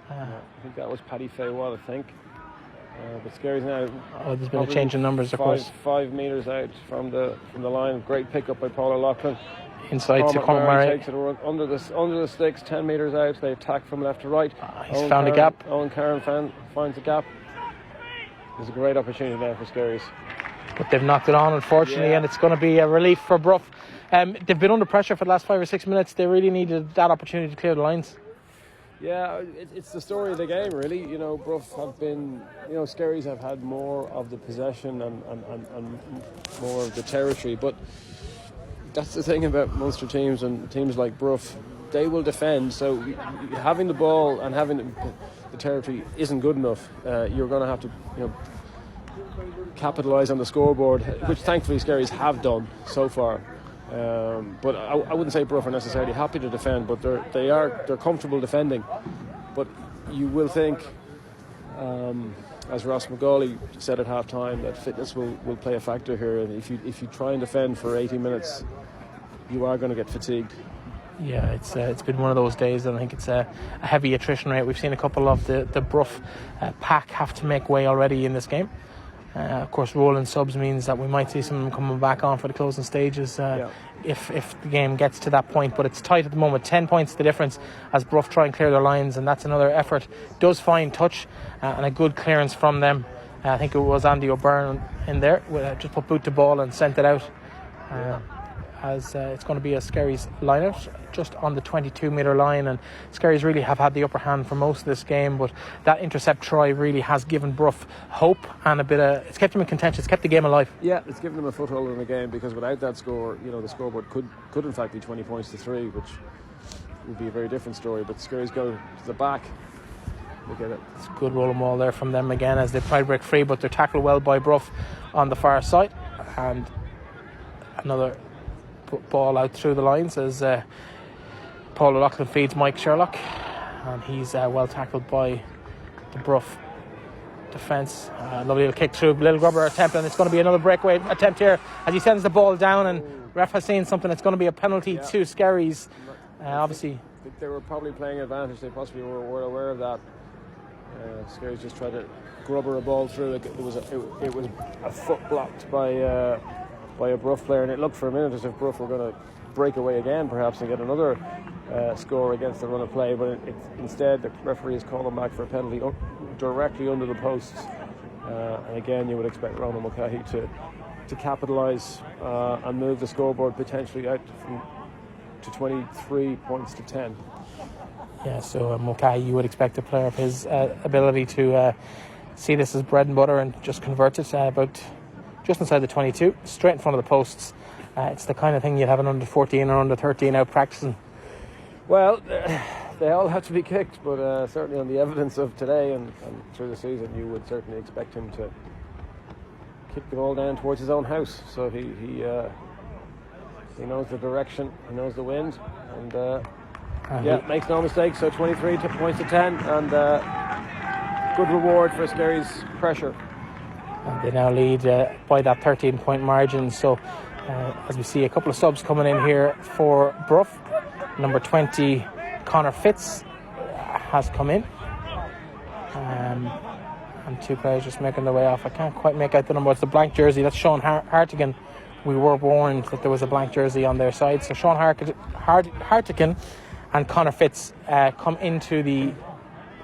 B: I think that was Paddy Faywell, I think. But Skerries now.
A: There's been a change in numbers, of course.
B: 5 metres out from the line. Great pick up by Paul O'Loughlin.
A: Inside to Cormac Murray.
B: Takes it under the sticks, 10 metres out. They attack from left to right.
A: He's found a gap.
B: Owen Carron finds a gap. There's a great opportunity there for Skerries.
A: But they've knocked it on, unfortunately, and it's going to be a relief for Bruff. They've been under pressure for the last 5 or 6 minutes. They really needed that opportunity to clear the lines.
B: Yeah, it's the story of the game, really. Bruff have been, Skerries have had more of the possession and more of the territory. But that's the thing about Munster teams and teams like Bruff. They will defend, so having the ball and having the territory isn't good enough. You're going to have to, capitalise on the scoreboard, which thankfully Skerries have done so far. But I wouldn't say Bruff are necessarily happy to defend, but they're comfortable defending. But you will think, as Ross McGauley said at half time, that fitness will play a factor here, and if you try and defend for 80 minutes, you are going to get fatigued.
A: Yeah, it's been one of those days, and I think it's a heavy attrition rate. We've seen a couple of the Bruff pack have to make way already in this game. Of course, rolling subs means that we might see some of them coming back on for the closing stages if the game gets to that point. But it's tight at the moment. 10 points the difference as Bruff try and clear their lines, and that's another effort. Does find touch and a good clearance from them. I think it was Andy O'Byrne in there. Just put boot to ball and sent it out. As it's going to be a Skerries line-out just on the 22-metre line, and Skerries really have had the upper hand for most of this game, but that intercept try really has given Bruff hope and it's kept them in contention. It's kept the game alive.
B: Yeah, it's given them a foothold in the game, because without that score, the scoreboard could in fact be 20 points to 3, which would be a very different story. But Skerries go to the back. Look at it.
A: It's a good rolling ball there from them again as they try to break free, but they're tackled well by Bruff on the far side, and another ball out through the lines as Paul O'Loughlin feeds Mike Sherlock, and he's well tackled by the Bruff defence. Lovely little kick through, little grubber attempt, and it's going to be another breakaway attempt here as he sends the ball down, and ref has seen something. It's going to be a penalty to Skerries. Obviously,
B: I think they were probably playing advantage. They possibly were aware of that. Skerries just tried to grubber a ball through. It was a foot blocked by a Bruff player, and it looked for a minute as if Bruff were going to break away again, perhaps, and get another score against the run of play. But instead, the referee has called him back for a penalty directly under the posts. And again, you would expect Ronan Mulcahy to capitalise and move the scoreboard potentially out to 23 points to 10.
A: Yeah, so Mulcahy, you would expect a player of his ability to see this as bread and butter and just convert it about just inside the 22, straight in front of the posts. It's the kind of thing you'd have an under 14 or under 13 out practicing.
B: Well, they all have to be kicked, but certainly on the evidence of today and through the season, you would certainly expect him to kick the ball down towards his own house. So he knows the direction, he knows the wind, and makes no mistake. So 23 points to 10, and good reward for Skerries' pressure.
A: And they now lead by that 13-point margin. So as we see a couple of subs coming in here for Bruff, number 20 Connor Fitz has come in, and two players just making their way off. I can't quite make out the number. It's the blank jersey. That's Sean Hartigan. We were warned that there was a blank jersey on their side. So Sean Hartigan and Connor Fitz come into the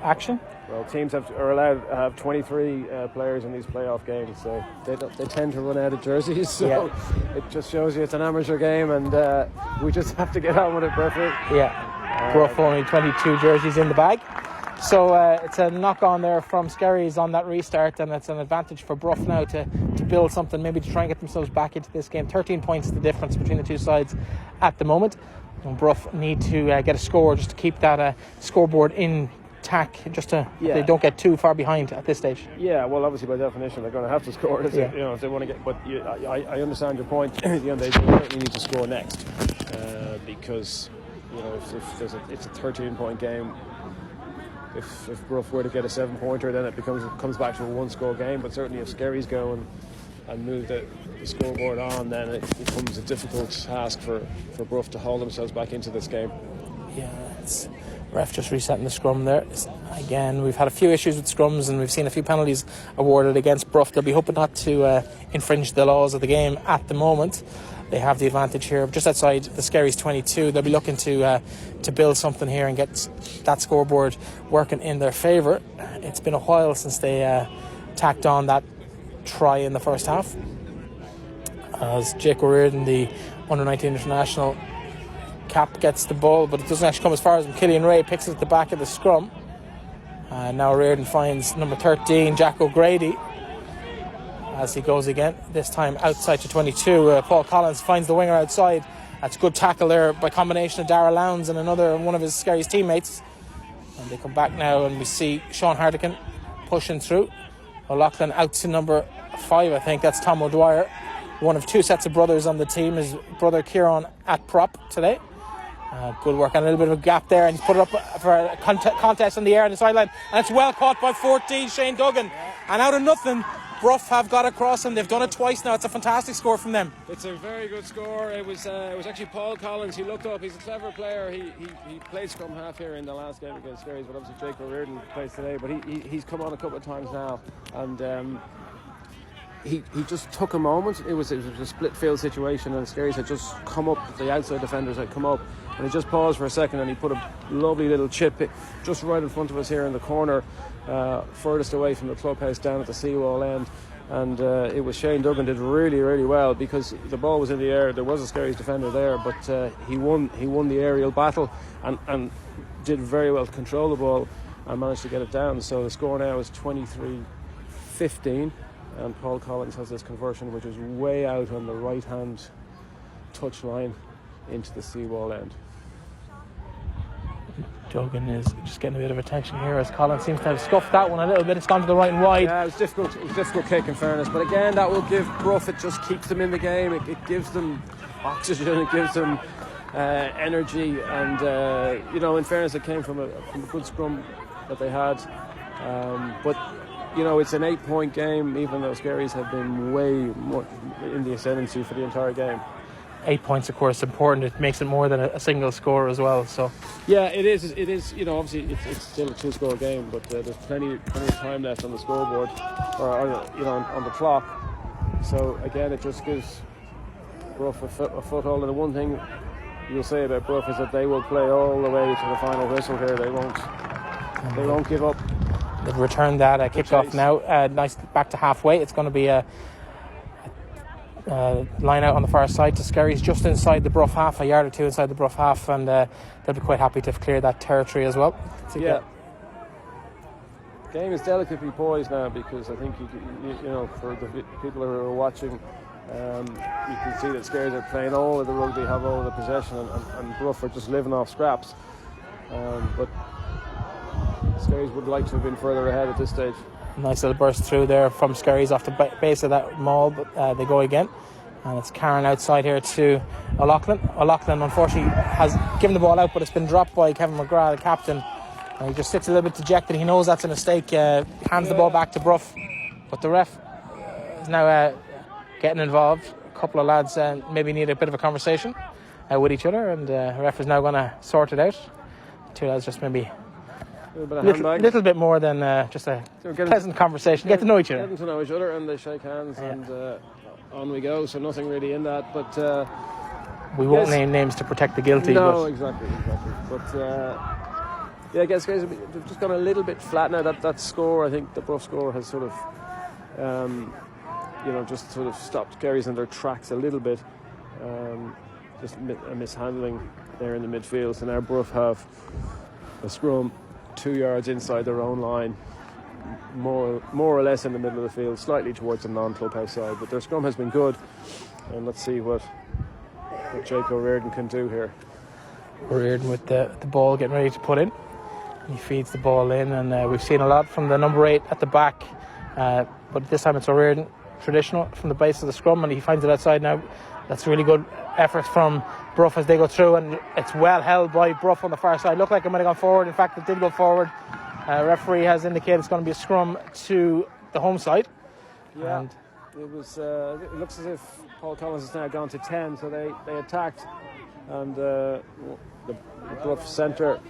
A: action.
B: Well, teams are allowed to have 23 players in these playoff games, so they tend to run out of jerseys. So it just shows you it's an amateur game, and we just have to get on with it, perfect.
A: Yeah, Bruff only 22 jerseys in the bag. So it's a knock on there from Skerries on that restart, and it's an advantage for Bruff now to build something, maybe to try and get themselves back into this game. 13 points is the difference between the two sides at the moment. And Bruff need to get a score just to keep that scoreboard intact, just to they don't get too far behind at this stage. Yeah,
B: well, obviously by definition they're going to have to score if they want to get. But I understand your point. They certainly need to score next because if it's a 13-point game. If Bruff were to get a 7-pointer, then it comes back to a one-score game. But certainly if Skerries go and move the scoreboard on, then it becomes a difficult task for Bruff to haul themselves back into this game.
A: Yeah, it's ref just resetting the scrum there. Again, we've had a few issues with scrums, and we've seen a few penalties awarded against Bruff. They'll be hoping not to infringe the laws of the game at the moment. They have the advantage here just outside the Skerries 22. They'll be looking to build something here and get that scoreboard working in their favour. It's been a while since they tacked on that try in the first half, as Jake O'Riordan, the under-19 international cap, gets the ball, but it doesn't actually come as far as him. Killian Ray picks it at the back of the scrum. Now O'Riordan finds number 13 Jack O'Grady as he goes again, this time outside to 22. Paul Collins finds the winger outside. That's a good tackle there by combination of Darragh Lowndes and one of his Skerries teammates. And they come back now, and we see Sean Hartigan pushing through. O'Loughlin out to number 5, I think. That's Tom O'Dwyer, one of two sets of brothers on the team. His brother Kieran at prop today. Good work, and a little bit of a gap there, and he's put it up for a contest on the air on the sideline, and it's well caught by 14 Shane Duggan. And out of nothing, Bruff have got across, and they've done it twice now. It's a fantastic score from them.
B: It's a very good score. It was actually Paul Collins. He looked up. He's a clever player. He played scrum half here in the last game against Skerries, but obviously Jake O'Riordan plays today. But he's come on a couple of times now, and he just took a moment. It was a split field situation, and Skerries had just come up. The outside defenders had come up, and he just paused for a second, and he put a lovely little chip just right in front of us here in the corner, furthest away from the clubhouse down at the seawall end. And it was Shane Duggan did really, really well, because the ball was in the air. There was a Skerries defender there, but he won the aerial battle and did very well to control the ball and managed to get it down. So the score now is 23-15, and Paul Collins has this conversion which is way out on the right hand touch line into the seawall end.
A: Duggan is just getting a bit of attention here, as Collins seems to have scuffed that one a little bit. It's gone to the right and wide.
B: Yeah, it was difficult. It was a difficult kick, in fairness. But again, that will give Bruff. It just keeps them in the game. It gives them oxygen. It gives them energy. And in fairness, it came from a good scrum that they had. But it's an 8-point game, even though Skerries have been way more in the ascendancy for the entire game.
A: 8 points, of course, important. It makes it more than a single score as well. So
B: yeah, it is. Obviously it's still a 2-score game, but there's plenty of time left on the scoreboard, or on the clock. So again, it just gives Bruff a foothold. And the one thing you'll say about Bruff is that they will play all the way to the final whistle here. They won't give up.
A: They've returned that kick-off now. Nice back to halfway. It's going to be a line out on the far side to Skerries, just inside the Bruff half, a yard or two inside the Bruff half, and they'll be quite happy to have cleared that territory as well.
B: Yeah. Game is delicately poised now, because I think for the people who are watching, you can see that Skerries are playing all of the rugby, have all of the possession, and Bruff are just living off scraps. But Skerries would like to have been further ahead at this stage.
A: Nice little burst through there from Skerries off the base of that maul, but they go again. And it's Karen outside here to O'Loughlin. O'Loughlin, unfortunately, has given the ball out, but it's been dropped by Kevin McGrath, the captain. And he just sits a little bit dejected. He knows that's a mistake. Hands the ball back to Bruff. But the ref is now getting involved. A couple of lads maybe need a bit of a conversation with each other, and the ref is now going to sort it out. Two lads just maybe little bit more than just a pleasant conversation. Get to know each other.
B: Getting to know each other, and they shake hands, and on we go. So nothing really in that, but
A: we won't name names to protect the guilty.
B: No, exactly. But I guess guys, they've just gone a little bit flat now. That score, I think the Bruff score has sort of, just sort of stopped Skerries in their tracks a little bit. Just a mishandling there in the midfield. So now Bruff have a scrum 2 yards inside their own line, more or less in the middle of the field, slightly towards the non-clubhouse side. But their scrum has been good, and let's see what Jake O'Riordan can do here.
A: O'Riordan with the ball getting ready to put in. He feeds the ball in, and we've seen a lot from the number 8 at the back, but this time it's O'Riordan, traditional, from the base of the scrum, and he finds it outside now. That's really good effort from Bruff as they go through, and it's well held by Bruff on the far side. Looked like it might have gone forward. In fact, it did go forward. Referee has indicated it's going to be a scrum to the home side.
B: Yeah, and it was. It looks as if Paul Collins has now gone to 10, so they attacked, and the Bruff centre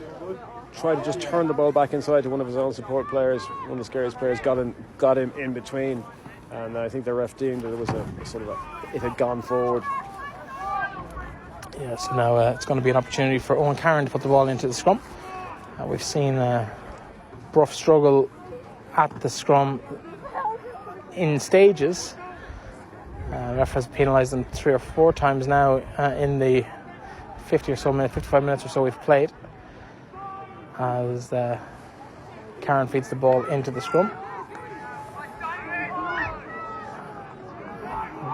B: tried to just turn the ball back inside to one of his own support players. One of the Skerries players got him in between, and I think the ref deemed that it was it had gone forward.
A: Yeah, so now it's going to be an opportunity for Owen Karen to put the ball into the scrum. We've seen Bruff struggle at the scrum in stages. Ref has penalised them 3 or 4 times now in the 55 minutes or so we've played, as Karen feeds the ball into the scrum.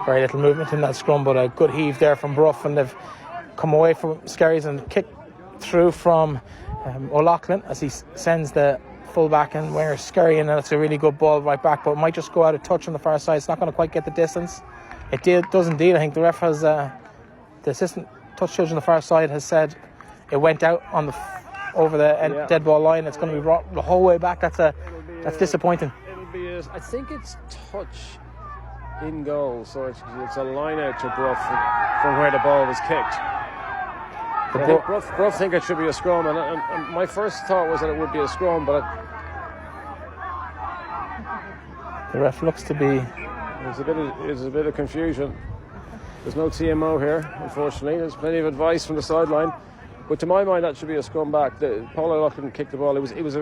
A: Very little movement in that scrum, but a good heave there from Bruff, and they've come away from Skerries and kicked through from O'Loughlin as he sends the full back and where's Skerry, and that's a really good ball right back, but it might just go out of touch on the far side. It's not going to quite get the distance. It does indeed. I think the ref has the assistant touch judge on the far side has said it went out on over the dead ball line. It's going to be brought the whole way back. That's disappointing.
B: It'll be I think it's touch in goal, so it's a line out to Bruff from where the ball was kicked. Bruff think it should be a scrum, and my first thought was that it would be a scrum, but
A: the ref looks to be
B: There's a bit of confusion. There's no TMO here, unfortunately. There's plenty of advice from the sideline, but to my mind, that should be a scrum back. Paul O'Loughlin kicked the ball. It was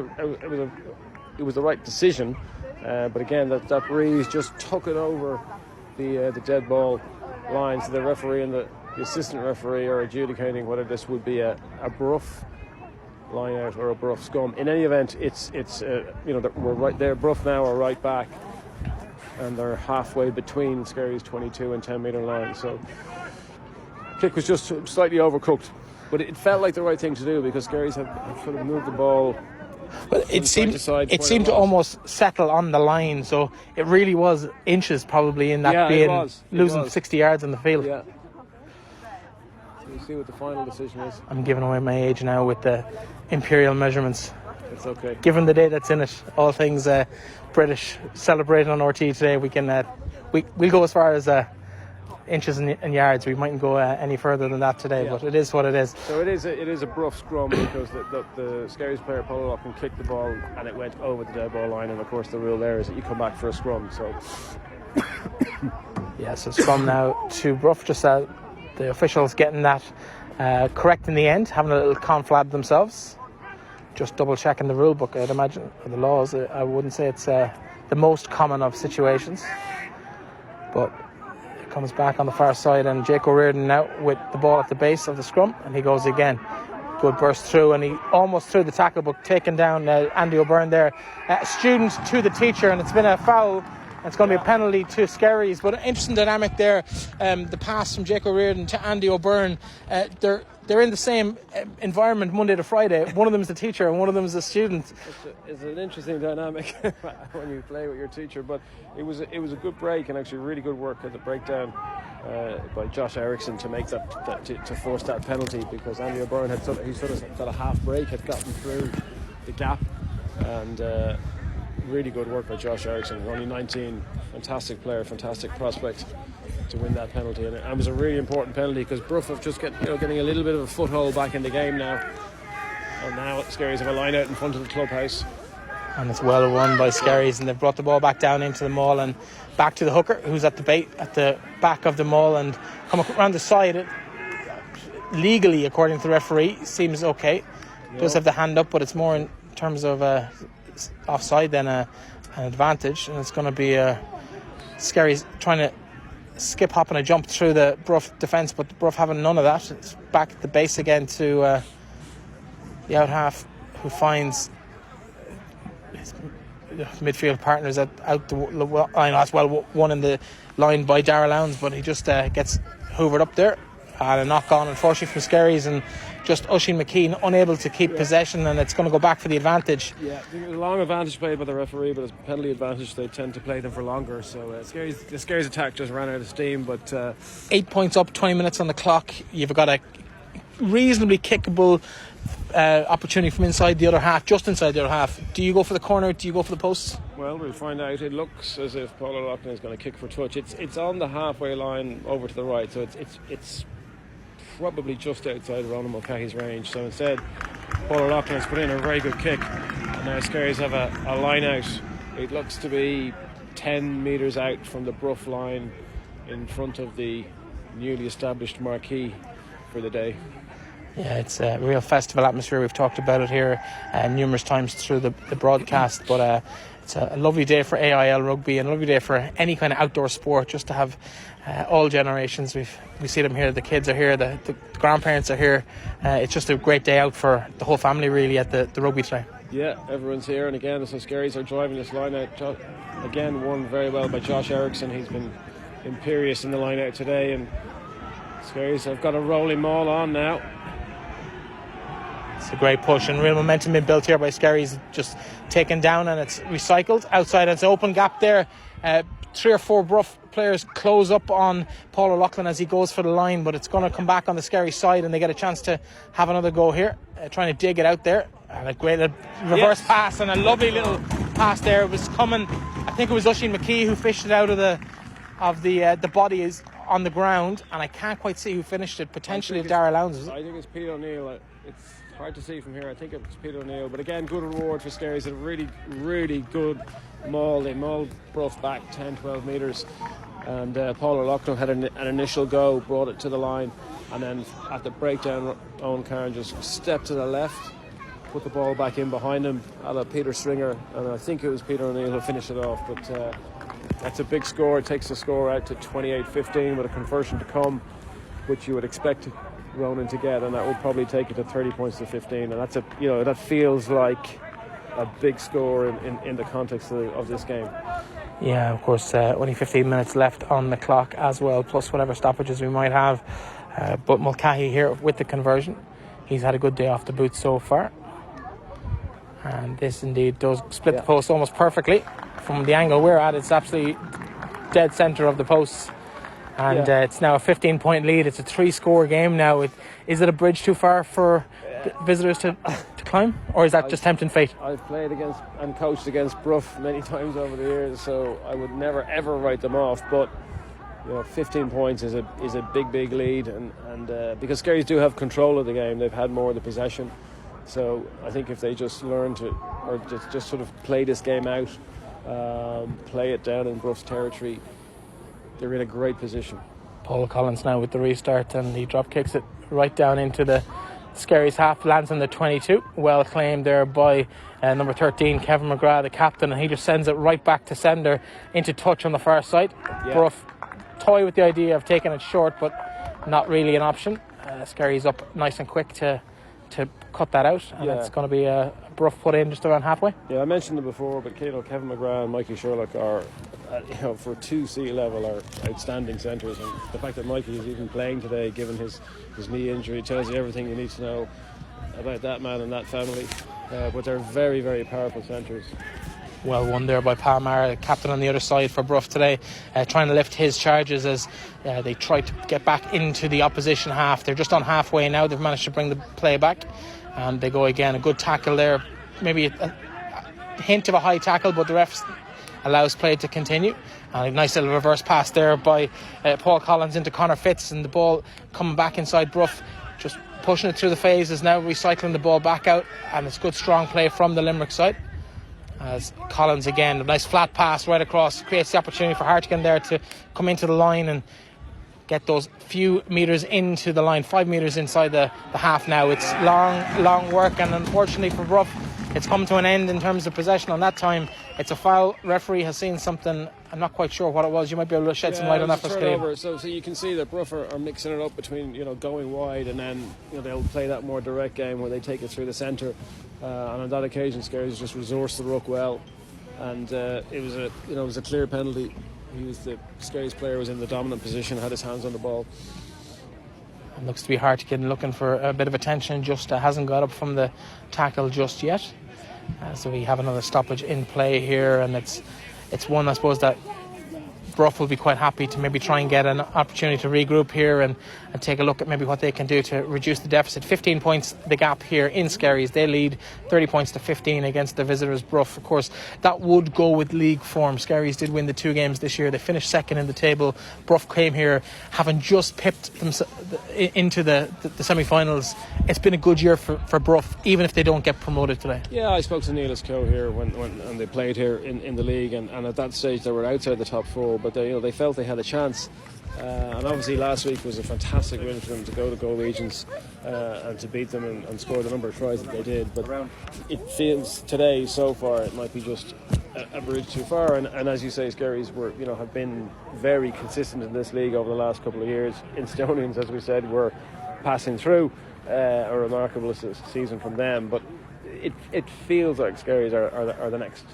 B: the right decision, but again, that breeze just took it over the dead ball line. So the referee and the assistant referee are adjudicating whether this would be a Bruff line out or a Bruff scum. In any event, it's we're right there. Bruff now are right back, and they're halfway between Skerries 22 and 10 metre line. So kick was just slightly overcooked, but it felt like the right thing to do because Skerries have sort of moved the ball.
A: Well, it seemed to almost settle on the line, so it really was inches probably in that losing 60 yards on the field.
B: Yeah. So we'll see what the final decision is.
A: I'm giving away my age now with the imperial measurements.
B: It's okay.
A: Given the day that's in it, all things British celebrating on RT today, we can we'll go as far as inches and yards. We mightn't go any further than that today, but it is what it is.
B: So it is a Bruff scrum because the Skerries player Paul O'Loughlin kicked the ball and it went over the dead ball line, and of course the rule there is that you come back for a scrum. So
A: so scrum now to Bruff. Just the officials getting that correct in the end, having a little conflab themselves, just double checking the rule book. I'd imagine, or the laws. I wouldn't say it's the most common of situations, but comes back on the far side, and Jake O'Riordan now with the ball at the base of the scrum, and he goes again. Good burst through, and he almost threw the tackle, but taken down Andy O'Byrne there. Student to the teacher, and it's been a foul. It's going to be a penalty to Skerries, but an interesting dynamic there. The pass from Jake O'Riordan to Andy O'Byrne. They're in the same environment Monday to Friday. One of them is the teacher and one of them is the student.
B: It's an interesting dynamic when you play with your teacher, but it was a good break, and actually really good work at the breakdown by Josh Eriksson to make that to force that penalty, because Andy O'Byrne had sort of got a half break, had gotten through the gap, and really good work by Josh Eriksson. Only 19, fantastic player, fantastic prospect to win that penalty, and it was a really important penalty because Bruff have just getting a little bit of a foothold back in the game now, and now Skerries have a line out in front of the clubhouse,
A: and it's well run by Skerries, and they've brought the ball back down into the maul and back to the hooker, who's at the back of the maul, and come around the side. It, legally, according to the referee, seems okay. Does have the hand up, but it's more in terms of offside than an advantage, and it's going to be Skerries trying to skip, hop and a jump through the Bruff defence, but Bruff having none of that. It's back at the base again to the out half, who finds his midfield partners out the line as well. One in the line by Darrell Lowndes, but he just gets hoovered up there, and a knock on unfortunately from Skerries, and just Oisín McKean unable to keep possession, and it's going to go back for the advantage.
B: Yeah, I think it was a long advantage played by the referee, but as a penalty advantage they tend to play them for longer, so the Skerries attack just ran out of steam. But
A: 8 points up, 20 minutes on the clock. You've got a reasonably kickable opportunity from inside the other half, just inside the other half. Do you go for the corner? Do you go for the posts?
B: Well, we'll find out. It looks as if Paul O'Loughlin is going to kick for touch. It's on the halfway line over to the right, so it's probably just outside Ronan Mulcahy's range. So instead, Paul O'Loughlin has put in a very good kick, and now Skerries have a line out. It looks to be 10 metres out from the Bruff line, in front of the newly established marquee for the day.
A: Yeah, it's a real festival atmosphere. We've talked about it here numerous times through the broadcast, but it's a lovely day for AIL rugby, and a lovely day for any kind of outdoor sport, just to have all generations. We see them here. The kids are here, the grandparents are here. It's just a great day out for the whole family really at the rugby today.
B: Yeah, everyone's here, and again, so Skerries are driving this line out. Again, won very well by Josh Eriksson. He's been imperious in the line out today, and Skerries have got a rolling maul on now.
A: It's a great push, and real momentum been built here by Skerries, just taken down, and it's recycled outside. It's an open gap there. 3 or 4 Bruff players close up on Paul O'Loughlin as he goes for the line, but it's going to come back on the Skerries side, and they get a chance to have another go here, trying to dig it out there. And a great reverse pass, and a lovely little pass there. It was coming, I think it was Oisín McKee who fished it out of the body is on the ground, and I can't quite see who finished it. Potentially Darrell Lowndes.
B: I think it's Pete O'Neill. hard to see from here. I think it's Peter O'Neill, but again, good reward for Skerries. A really, really good maul. They mauled Bruff back 10-12 metres, and Paul O'Loughlin had an initial go, brought it to the line, and then at the breakdown, Owen Carn just stepped to the left, put the ball back in behind him, a la Peter Stringer, and I think it was Peter O'Neill who finished it off. But that's a big score. It takes the score out to 28-15 with a conversion to come, which you would expect Ronan to get, and that would probably take it to 30 points to 15, and that's that feels like a big score in the context of this game.
A: Yeah, of course, only 15 minutes left on the clock as well, plus whatever stoppages we might have. But Mulcahy here with the conversion. He's had a good day off the boot so far. And this indeed does split the post almost perfectly. From the angle we're at, it's absolutely dead centre of the posts. And it's now a 15-point lead. It's a 3-score game now. Is it a bridge too far for visitors to climb? Or is that just tempting fate?
B: I've played against and coached against Bruff many times over the years, so I would never ever write them off. But 15 points is a big lead, and because Skerries do have control of the game, they've had more of the possession. So I think if they just learn to, or just sort of play this game out, play it down in Bruff's territory, they're in a great position.
A: Paul Collins now with the restart, and he drop kicks it right down into the Skerries half, lands on the 22. Well claimed there by number 13, Kevin McGrath, the captain, and he just sends it right back to sender into touch on the far side. Bruff toy with the idea of taking it short, but not really an option. Skerries up nice and quick to cut that out, and it's going to be a Bruff put in just around halfway. Yeah,
B: I mentioned it before, but Kevin McGrath and Mikey Sherlock are, for 2C level, are outstanding centres, and the fact that Mikey is even playing today, given his knee injury, tells you everything you need to know about that man and that family. But they're very, very powerful centres.
A: Well won there by Palmer, the captain on the other side for Bruff today, trying to lift his charges as they try to get back into the opposition half. They're just on halfway now. They've managed to bring the play back, and they go again. A good tackle there, maybe a hint of a high tackle, but the ref allows play to continue. And a nice little reverse pass there by Paul Collins into Connor Fitz, and the ball coming back inside Bruff, just pushing it through the phases now, recycling the ball back out, and it's good strong play from the Limerick side. As Collins again, a nice flat pass right across, creates the opportunity for Hartigan there to come into the line and get those few metres into the line, 5 metres inside the half now. It's long work, and unfortunately for Bruff, it's come to an end in terms of possession on that time. It's a foul. Referee has seen something. I'm not quite sure what it was. You might be able to shed some light on that for Killian.
B: So you can see that Bruff are mixing it up between going wide, and then they'll play that more direct game where they take it through the centre. And on that occasion, Skerries just resourced the ruck well, and it was a clear penalty. The Skerries player was in the dominant position, had his hands on the ball.
A: It looks to be Hartigan looking for a bit of attention, just hasn't got up from the tackle just yet. So we have another stoppage in play here, and it's one, I suppose, that Bruff will be quite happy to maybe try and get an opportunity to regroup here and take a look at maybe what they can do to reduce the deficit. 15 points the gap here in Skerries. They lead 30 points to 15 against the visitors Bruff. Of course, that would go with league form. Skerries did win the 2 games this year. They finished second in the table. Bruff came here having just pipped them into the semi-finals. It's been a good year for Bruff, even if they don't get promoted today.
B: Yeah, I spoke to Neil Coe here when they played here in the league, and at that stage they were outside the top 4, but they felt they had a chance. And obviously last week was a fantastic win for them to go to Goal Regions and to beat them and score the number of tries that they did. But it feels today, so far, it might be just a bridge too far. And as you say, Skerries have been very consistent in this league over the last couple of years. Instonians, as we said, were passing through. A remarkable season from them. But it feels like Skerries are the next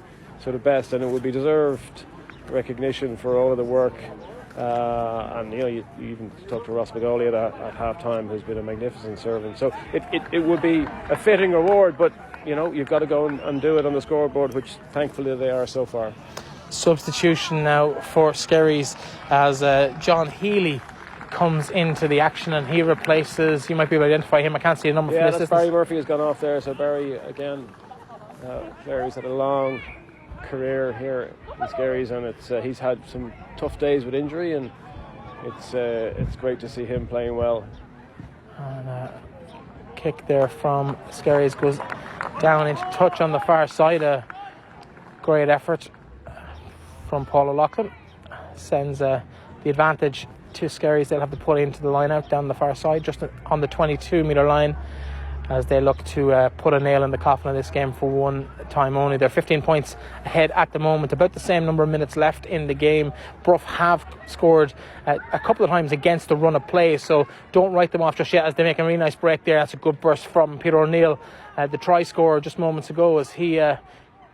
B: sort of best, and it would be deserved recognition for all of the work. And you even talked to Ross McGauley at half time, who's been a magnificent servant. So it would be a fitting reward, but you've got to go and do it on the scoreboard, which thankfully they are so far.
A: Substitution now for Skerries as John Healy comes into the action, and he replaces, you might be able to identify him, I can't see a number for this.
B: Barry Murphy has gone off there. So Barry again, Barry's had a long career here in Skerries, and he's had some tough days with injury, and it's great to see him playing well.
A: And kick there from Skerries goes down into touch on the far side. A great effort from Paul O'Loughlin. Sends the advantage to Skerries. They'll have to pull into the line out down the far side, just on the 22-metre line, as they look to put a nail in the coffin of this game for one time only. They're 15 points ahead at the moment, about the same number of minutes left in the game. Bruff have scored a couple of times against the run of play, so don't write them off just yet, as they make a really nice break there. That's a good burst from Peter O'Neill, the try scorer just moments ago, as he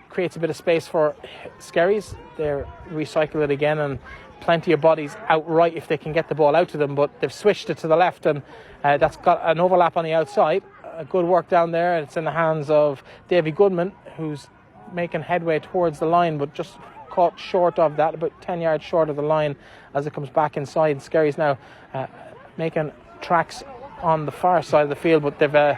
A: creates a bit of space for Skerries. They recycle it again, and plenty of bodies outright if they can get the ball out to them, but they've switched it to the left, and that's got an overlap on the outside. Good work down there. It's in the hands of Davy Goodman, who's making headway towards the line, but just caught short of that, about 10 yards short of the line as it comes back inside. Skerries now making tracks on the far side of the field, but they've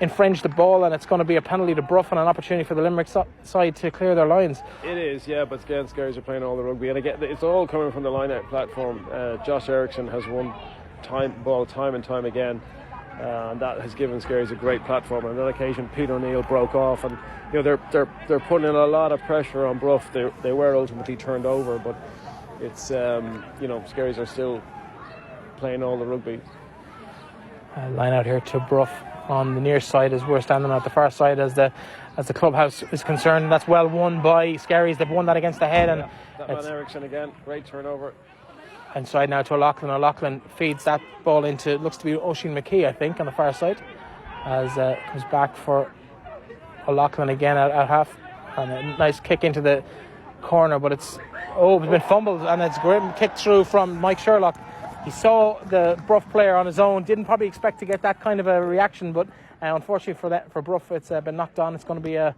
A: infringed the ball, and it's going to be a penalty to Bruff and an opportunity for the Limerick side to clear their lines.
B: It is, yeah, but again, Skerries are playing all the rugby, and again, it's all coming from the line-out platform. Josh Eriksson has won ball time and time again. And that has given Skerries a great platform. On that occasion, Peter O'Neill broke off, and they're putting in a lot of pressure on Bruff. They were ultimately turned over, but it's Skerries are still playing all the rugby.
A: Line out here to Bruff on the near side, as we're standing at the far side as the clubhouse is concerned. That's well won by Skerries. They've won that against the head, and
B: that man Eriksson again, great turnover.
A: Inside now to O'Loughlin. O'Loughlin feeds that ball into, looks to be Oisin McKee, I think, on the far side, as comes back for O'Loughlin again at half, and a nice kick into the corner, but it's been fumbled, and it's great kick through from Mike Sherlock. He saw the Bruff player on his own, didn't probably expect to get that kind of a reaction, but unfortunately for Bruff, it's been knocked on. It's going to be a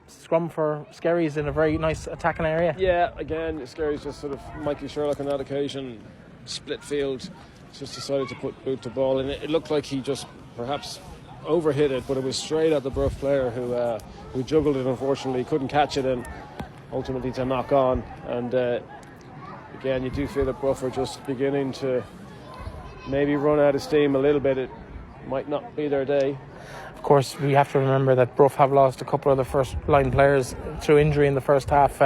A: scrum for Skerries in a very nice attacking area.
B: Yeah, again, Skerries just sort of, Mikey Sherlock on that occasion, split field, just decided to boot the ball, and it looked like he just perhaps overhit it, but it was straight at the Bruff player who juggled it. Unfortunately, couldn't catch it, and ultimately to knock on. And again, you do feel that Bruff are just beginning to maybe run out of steam a little bit. It might not be their day.
A: Of course, we have to remember that Bruff have lost a couple of the first line players through injury in the first half.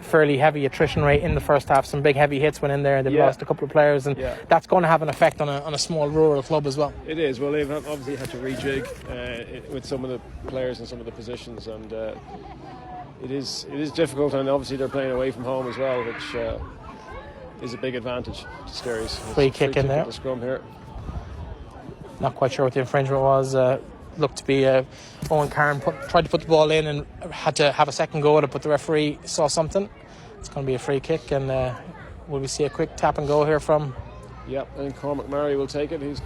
A: Fairly heavy attrition rate in the first half. Some big heavy hits went in there, and they've lost a couple of players, and that's going to have an effect on a small rural club as well.
B: It is. Well, they've obviously had to rejig with some of the players and some of the positions, and it is difficult. And obviously they're playing away from home as well, which is a big advantage to Skerries.
A: Free kick in there.
B: The scrum here.
A: Not quite sure what the infringement was. Looked to be Owen Carn tried to put the ball in and had to have a second go at it, but the referee saw something. It's going to be a free kick, and will we see a quick tap and go here from?
B: Yep, and Cormac Murray will take it. He's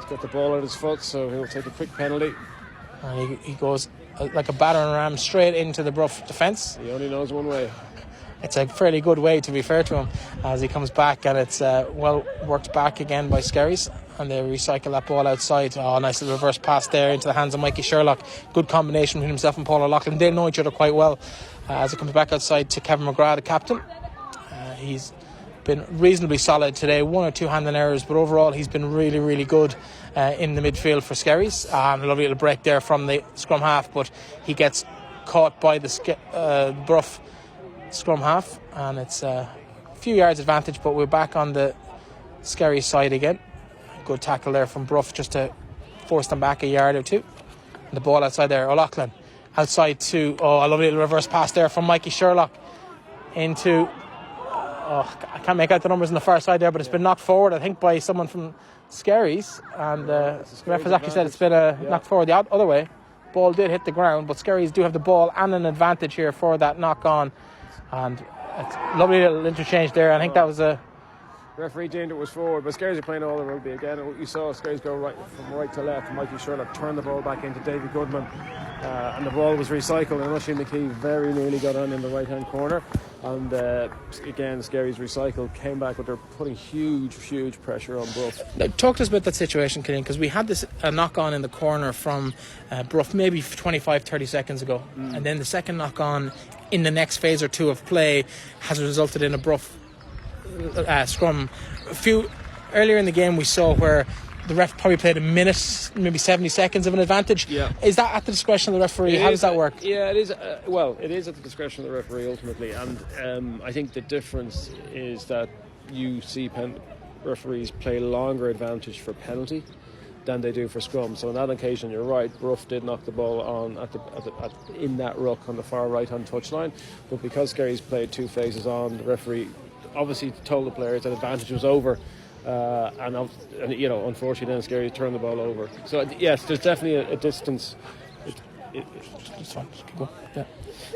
B: got the ball at his foot, so he'll take a quick penalty.
A: And he goes like a battering ram straight into the Bruff defence.
B: He only knows one way.
A: It's a fairly good way, to be fair to him, as he comes back, and it's well worked back again by Skerries, and they recycle that ball outside. Nice little reverse pass there into the hands of Mikey Sherlock. Good combination between himself and Paul O'Loughlin. They know each other quite well, as it comes back outside to Kevin McGrath, the captain. He's been reasonably solid today, one or two handling errors, but overall he's been really, really good in the midfield for Skerries. A lovely little break there from the scrum half, but he gets caught by the Bruff scrum half, and it's a few yards advantage, but we're back on the Skerries side again. Good tackle there from Bruff just to force them back a yard or two. And the ball outside there, O'Loughlin outside to a lovely little reverse pass there from Mikey Sherlock into I can't make out the numbers on the far side there, but it's been knocked forward, I think, by someone from Skerries, and the ref has actually said it's been knocked forward the other way. Ball did hit the ground, but Skerries do have the ball and an advantage here for that knock on. And it's a lovely little interchange there. I think that was a...
B: Referee deemed it was forward, but Skerries are playing all the rugby again. You saw Skerries go from right to left. Mikey Sherlock turned the ball back into David Goodman, and the ball was recycled, and Oisin McKee very nearly got on in the right hand corner. And again, Skerries recycled, came back, but they're putting huge pressure on Bruff.
A: Now, talk to us about that situation, Killian, because we had this knock on in the corner from Bruff maybe 25-30 seconds ago, and then the second knock on in the next phase or two of play has resulted in a Bruff scrum. Earlier in the game we saw where the ref probably played a minute, maybe 70 seconds of an advantage.
B: Yeah.
A: Is that at the discretion of the referee? How does that work?
B: Yeah, it is. It is at the discretion of the referee ultimately, and I think the difference is that you see referees play longer advantage for penalty than they do for scrum. So on that occasion, you're right, Bruff did knock the ball on in that ruck on the far right-hand touchline, but because Skerries played 2 phases on, the referee obviously told the players that advantage was over, and unfortunately then Skerries turned the ball over. So yes, there's definitely a distance.
A: It's fine. Just keep going. Yeah.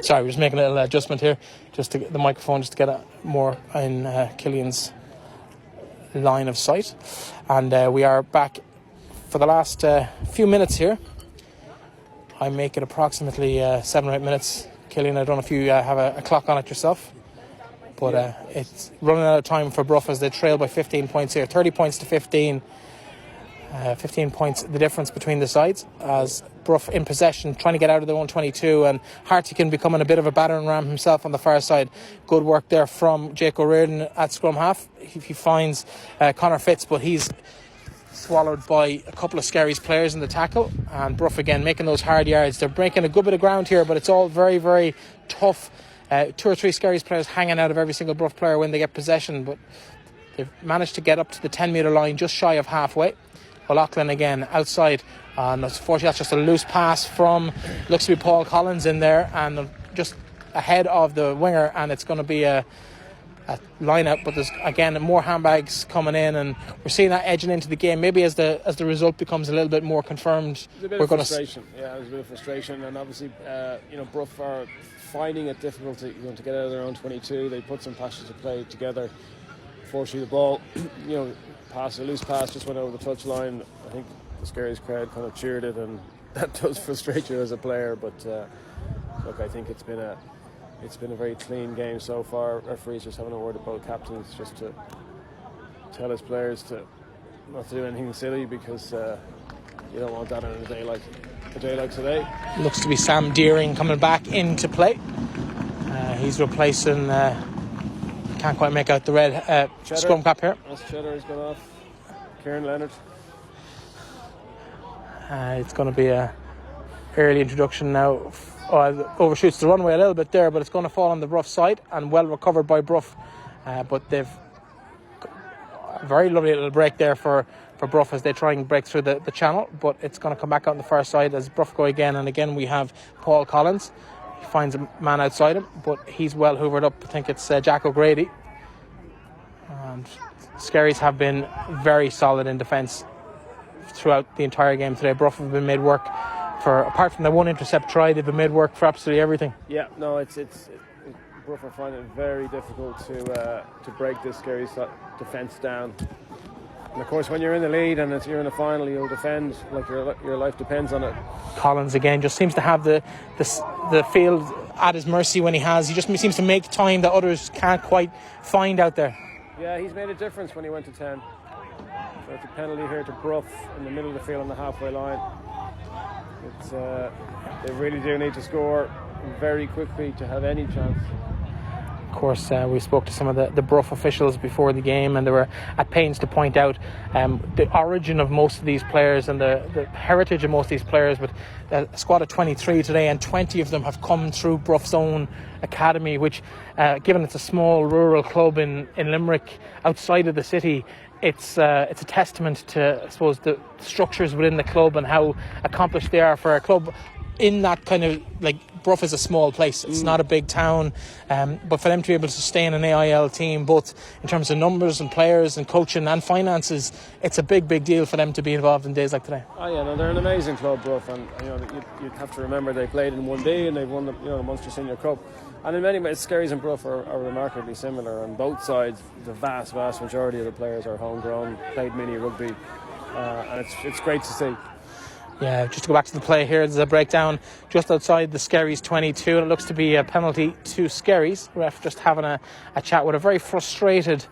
A: Sorry, we're just making a little adjustment here, just to get the microphone, just to get more in Killian's line of sight, and we are back for the last few minutes here. I make it approximately 7 or 8 minutes. Killian, I don't know if you have a clock on it yourself, but it's running out of time for Bruff as they trail by 15 points here. 30 points to 15. 15 points the difference between the sides, as Bruff in possession, trying to get out of their own 22, and Hartigan becoming a bit of a battering ram himself on the far side. Good work there from Jake O'Riordan at scrum half. He finds Connor Fitz, but he's swallowed by a couple of Skerries players in the tackle, and Bruff again making those hard yards. They're breaking a good bit of ground here, but it's all very, very tough. 2 or 3 Skerries players hanging out of every single Bruff player when they get possession, but they've managed to get up to the 10 metre line just shy of halfway. O'Loughlin again outside, and unfortunately that's just a loose pass from, looks to be Paul Collins in there, and just ahead of the winger, and it's going to be a line out, but there's again more handbags coming in, and we're seeing that edging into the game. Maybe as the result becomes a little bit more confirmed,
B: there's a bit of frustration. There's a bit of frustration, and obviously Bruff are finding it difficult to get out of their own 22. They put some passes of play together. Fortunately, the ball, a loose pass just went over the touchline. I think the Skerries crowd kind of cheered it, and that does frustrate you as a player. But look, I think it's been a very clean game so far. Referees just having a word with both captains just to tell his players to not to do anything silly, because you don't want that on a day like today.
A: Looks to be Sam Deering coming back into play. He's replacing. Can't quite make out the red scrum cap here.
B: That's Cheddar has gone off. Kieran Leonard.
A: It's going to be a early introduction now. Overshoots the runway a little bit there, but it's going to fall on the Bruff side, and well recovered by Bruff. But they've a very lovely little break there for Bruff as they try and break through the channel, but it's going to come back out on the far side as Bruff go again, and again we have Paul Collins. He finds a man outside him, but he's well hoovered up. I think it's Jack O'Grady. And Skerries have been very solid in defence throughout the entire game today. Bruff have been made work for, apart from the one intercept try, they've been made work for absolutely everything.
B: Yeah, no, it's Bruff are finding it very difficult to break this Skerries defence down. And of course, when you're in the lead and you're in the final, you'll defend like your life depends on it.
A: Collins again just seems to have the field at his mercy when he just seems to make time that others can't quite find out there.
B: Yeah, he's made a difference when he went to 10. So it's a penalty here to Bruff in the middle of the field on the halfway line. They really do need to score very quickly to have any chance.
A: Of course, we spoke to some of the Bruff officials before the game, and they were at pains to point out the origin of most of these players and the heritage of most of these players. But a squad of 23 today, and 20 of them have come through Bruff's own academy, which, given it's a small rural club in Limerick outside of the city, it's a testament to, I suppose, the structures within the club and how accomplished they are for a club in that kind of, like, Bruff is a small place. It's not a big town, but for them to be able to sustain an AIL team, both in terms of numbers and players and coaching and finances, it's a big deal for them to be involved in days like today.
B: Oh yeah, no, they're an amazing club, Bruff, and you'd have to remember they played in 1D and they've won the Munster Senior Cup. And in many ways, Skerries and Bruff are remarkably similar. On both sides, the vast majority of the players are homegrown, played mini rugby, and it's great to see.
A: Yeah, just to go back to the play here, there's a breakdown just outside the Skerries 22, and it looks to be a penalty to Skerries. Ref just having a chat with a very frustrated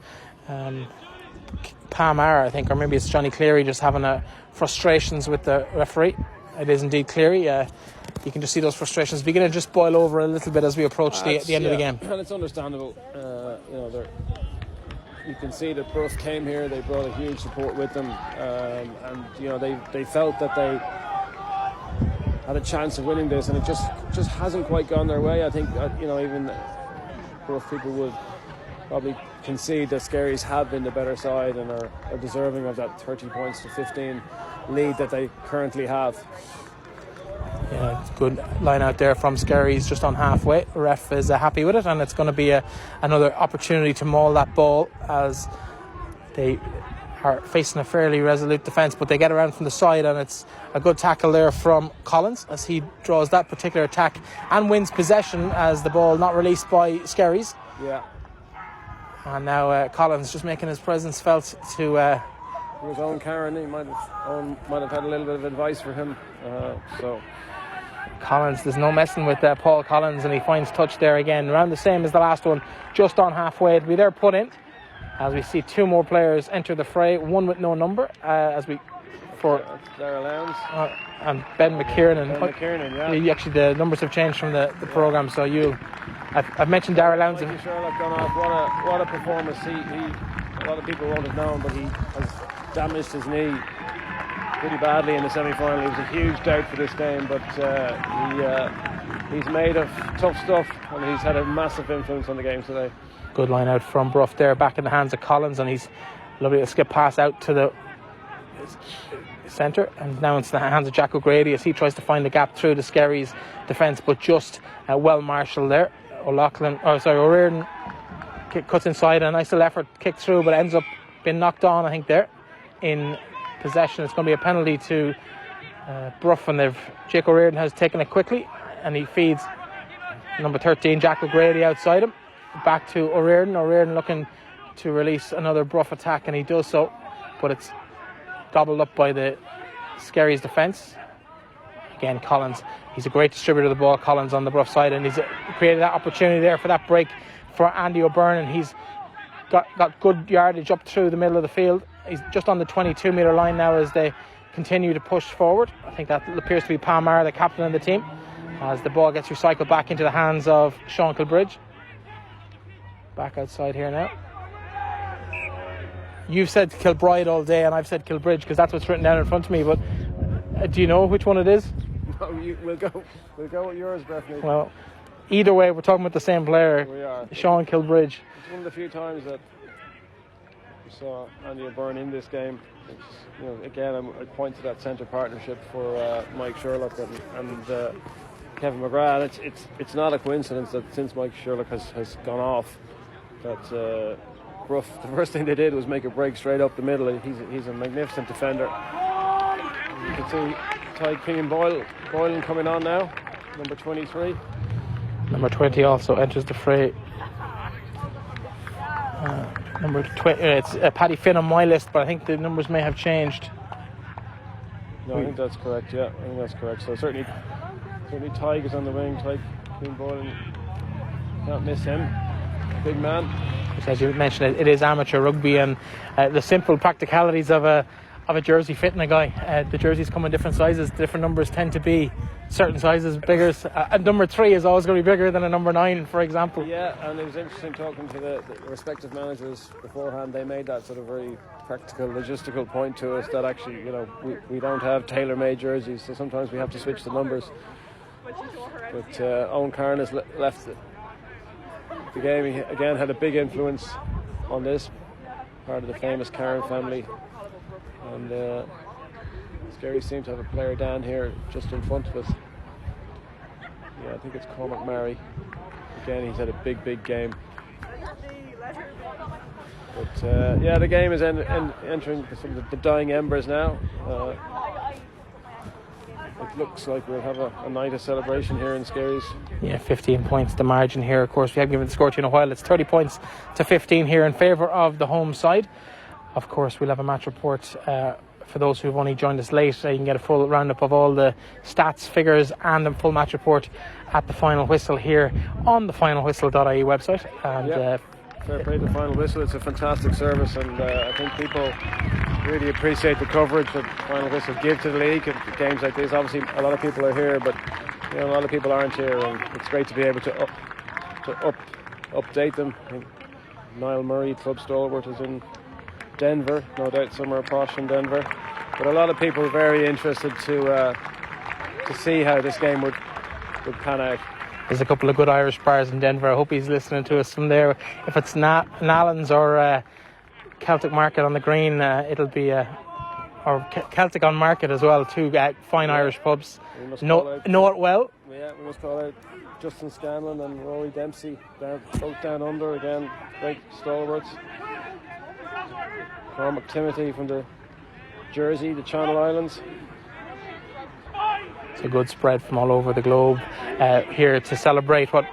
A: Palmer, I think, or maybe it's Johnny Cleary just having frustrations with the referee. It is indeed Cleary. You can just see those frustrations beginning to just boil over a little bit as we approach the end of the game.
B: And it's understandable. you can see that Bruff came here. They brought a huge support with them, and you know they felt that they had a chance of winning this, and it just hasn't quite gone their way. I think you know, even Bruff people would probably concede that Skerries have been the better side and are deserving of that 30 points to 15 lead that they currently have.
A: Yeah, it's a good line out there from Skerries just on halfway. The ref is happy with it, and it's going to be another opportunity to maul that ball as they are facing a fairly resolute defence, but they get around from the side, and it's a good tackle there from Collins as he draws that particular attack and wins possession as the ball not released by Skerries.
B: Yeah.
A: And now Collins just making his presence felt to...
B: his own Karen, he might have had a little bit of advice for him. So
A: Collins, there's no messing with Paul Collins, and he finds touch there again, around the same as the last one, just on halfway. It'll be there put in as we see two more players enter the fray, one with no number for
B: Darrell Lowndes
A: and Ben McKiernan.
B: Ben McKiernan, yeah.
A: Actually, the numbers have changed from the programme, so I've mentioned Darrell Lowndes.
B: Mikey Sherlock gone off. What a performance. He a lot of people won't have known, but he has damaged his knee pretty badly in the semi-final. He was a huge doubt for this game, but he's made of tough stuff, and he's had a massive influence on the game today.
A: Good line out from Bruff there, back in the hands of Collins, and he's lovely to skip pass out to the centre, and now into the hands of Jack O'Grady as he tries to find the gap through the Skerries defence, but just well marshalled there. O'Riordan cuts inside, a nice little effort, kick through, but ends up being knocked on, I think, there in possession. It's going to be a penalty to Bruff, and Jake O'Riordan has taken it quickly, and he feeds number 13 Jack O'Grady outside him back to O'Riordan looking to release another Bruff attack, and he does so, but it's gobbled up by the Skerries defence. Again, Collins, he's a great distributor of the ball, Collins, on the Bruff side, and he's created that opportunity there for that break for Andy O'Byrne, and he's got good yardage up through the middle of the field. He's just on the 22 metre line now as they continue to push forward. I think that appears to be Palmer, the captain of the team, as the ball gets recycled back into the hands of Sean Kilbridge. Back outside here now. You've said Kilbride all day, and I've said Kilbridge because that's what's written down in front of me, but do you know which one it is?
B: No, we'll go with yours, Breifne.
A: Well, either way, we're talking about the same player.
B: We are.
A: Sean Kilbridge.
B: It's one of the few times that we saw Andy O'Byrne in this game. It's, you know, again, I point to that centre partnership for Mike Sherlock and Kevin McGrath. And it's not a coincidence that since Mike Sherlock has gone off, that Bruff, the first thing they did was make a break straight up the middle. He's a magnificent defender. You can see Ty Keane Boylan coming on now, number 23.
A: Number 20 also enters the fray. Number 20, it's Paddy Finn on my list, but I think the numbers may have changed.
B: No, I think that's correct. Yeah, I think that's correct. So certainly Ty is on the wing. Ty Keane Boylan, can't miss him. Big man.
A: As you mentioned, it is amateur rugby, and the simple practicalities of a jersey fitting a guy. The jerseys come in different sizes. Different numbers tend to be certain sizes bigger. A number 3 is always going to be bigger than a number 9, for example.
B: Yeah, and it was interesting talking to the respective managers beforehand. They made that sort of very practical, logistical point to us that actually, you know, we don't have tailor-made jerseys, so sometimes we have to switch the numbers. But Owen Carn has left the game. He again had a big influence on this, part of the famous Karen family, and Skerries seem to have a player down here just in front of us. Yeah, I think it's Cormac Murray. Again, he's had a big game. But yeah, the game is entering some of the dying embers now. It looks like we'll have a night of celebration here in Skerries.
A: Yeah, 15 points the margin here. Of course, we haven't given the score to you in a while. It's 30 points to 15 here in favour of the home side. Of course, we'll have a match report for those who've only joined us late. You can get a full roundup of all the stats, figures and the full match report at the Final Whistle here on the FinalWhistle.ie website. And
B: fair play to Final Whistle. It's a fantastic service, and I think people really appreciate the coverage that Final Whistle give to the league and games like this. Obviously, a lot of people are here, but you know, a lot of people aren't here, and it's great to be able to update them. Niall Murray, club stalwart, is in Denver, no doubt somewhere posh in Denver. But a lot of people are very interested to see how this game would pan out.
A: There's a couple of good Irish bars in Denver. I hope he's listening to us from there. If it's Nallen's or Celtic Market on the Green, it'll be or Celtic on Market as well, two fine Irish pubs. Know it well.
B: Yeah, we must call out Justin Scanlon and Rory Dempsey, both down under again, great stalwarts. Cormac Timothy from the Jersey, the Channel Islands.
A: It's a good spread from all over the globe here to celebrate what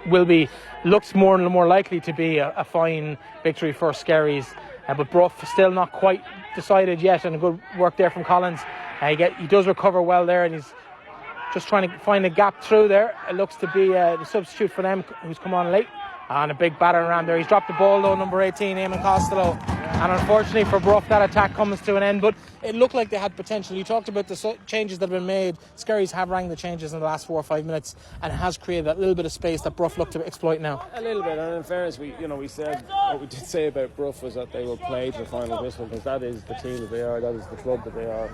A: looks more and more likely to be a fine victory for Skerries. But Bruff still not quite decided yet, and a good work there from Collins. He does recover well there, and he's just trying to find a gap through there. It looks to be the substitute for them who's come on late. And a big batter around there. He's dropped the ball though, number 18, Eamon Costello. And unfortunately for Bruff, that attack comes to an end. But it looked like they had potential. You talked about the changes that have been made. Skerries have rang the changes in the last 4 or 5 minutes and has created that little bit of space that Bruff looked to exploit now.
B: A little bit, and in fairness, we said what we did say about Bruff was that they will play to the final whistle, because that is the team that they are, that is the club that they are,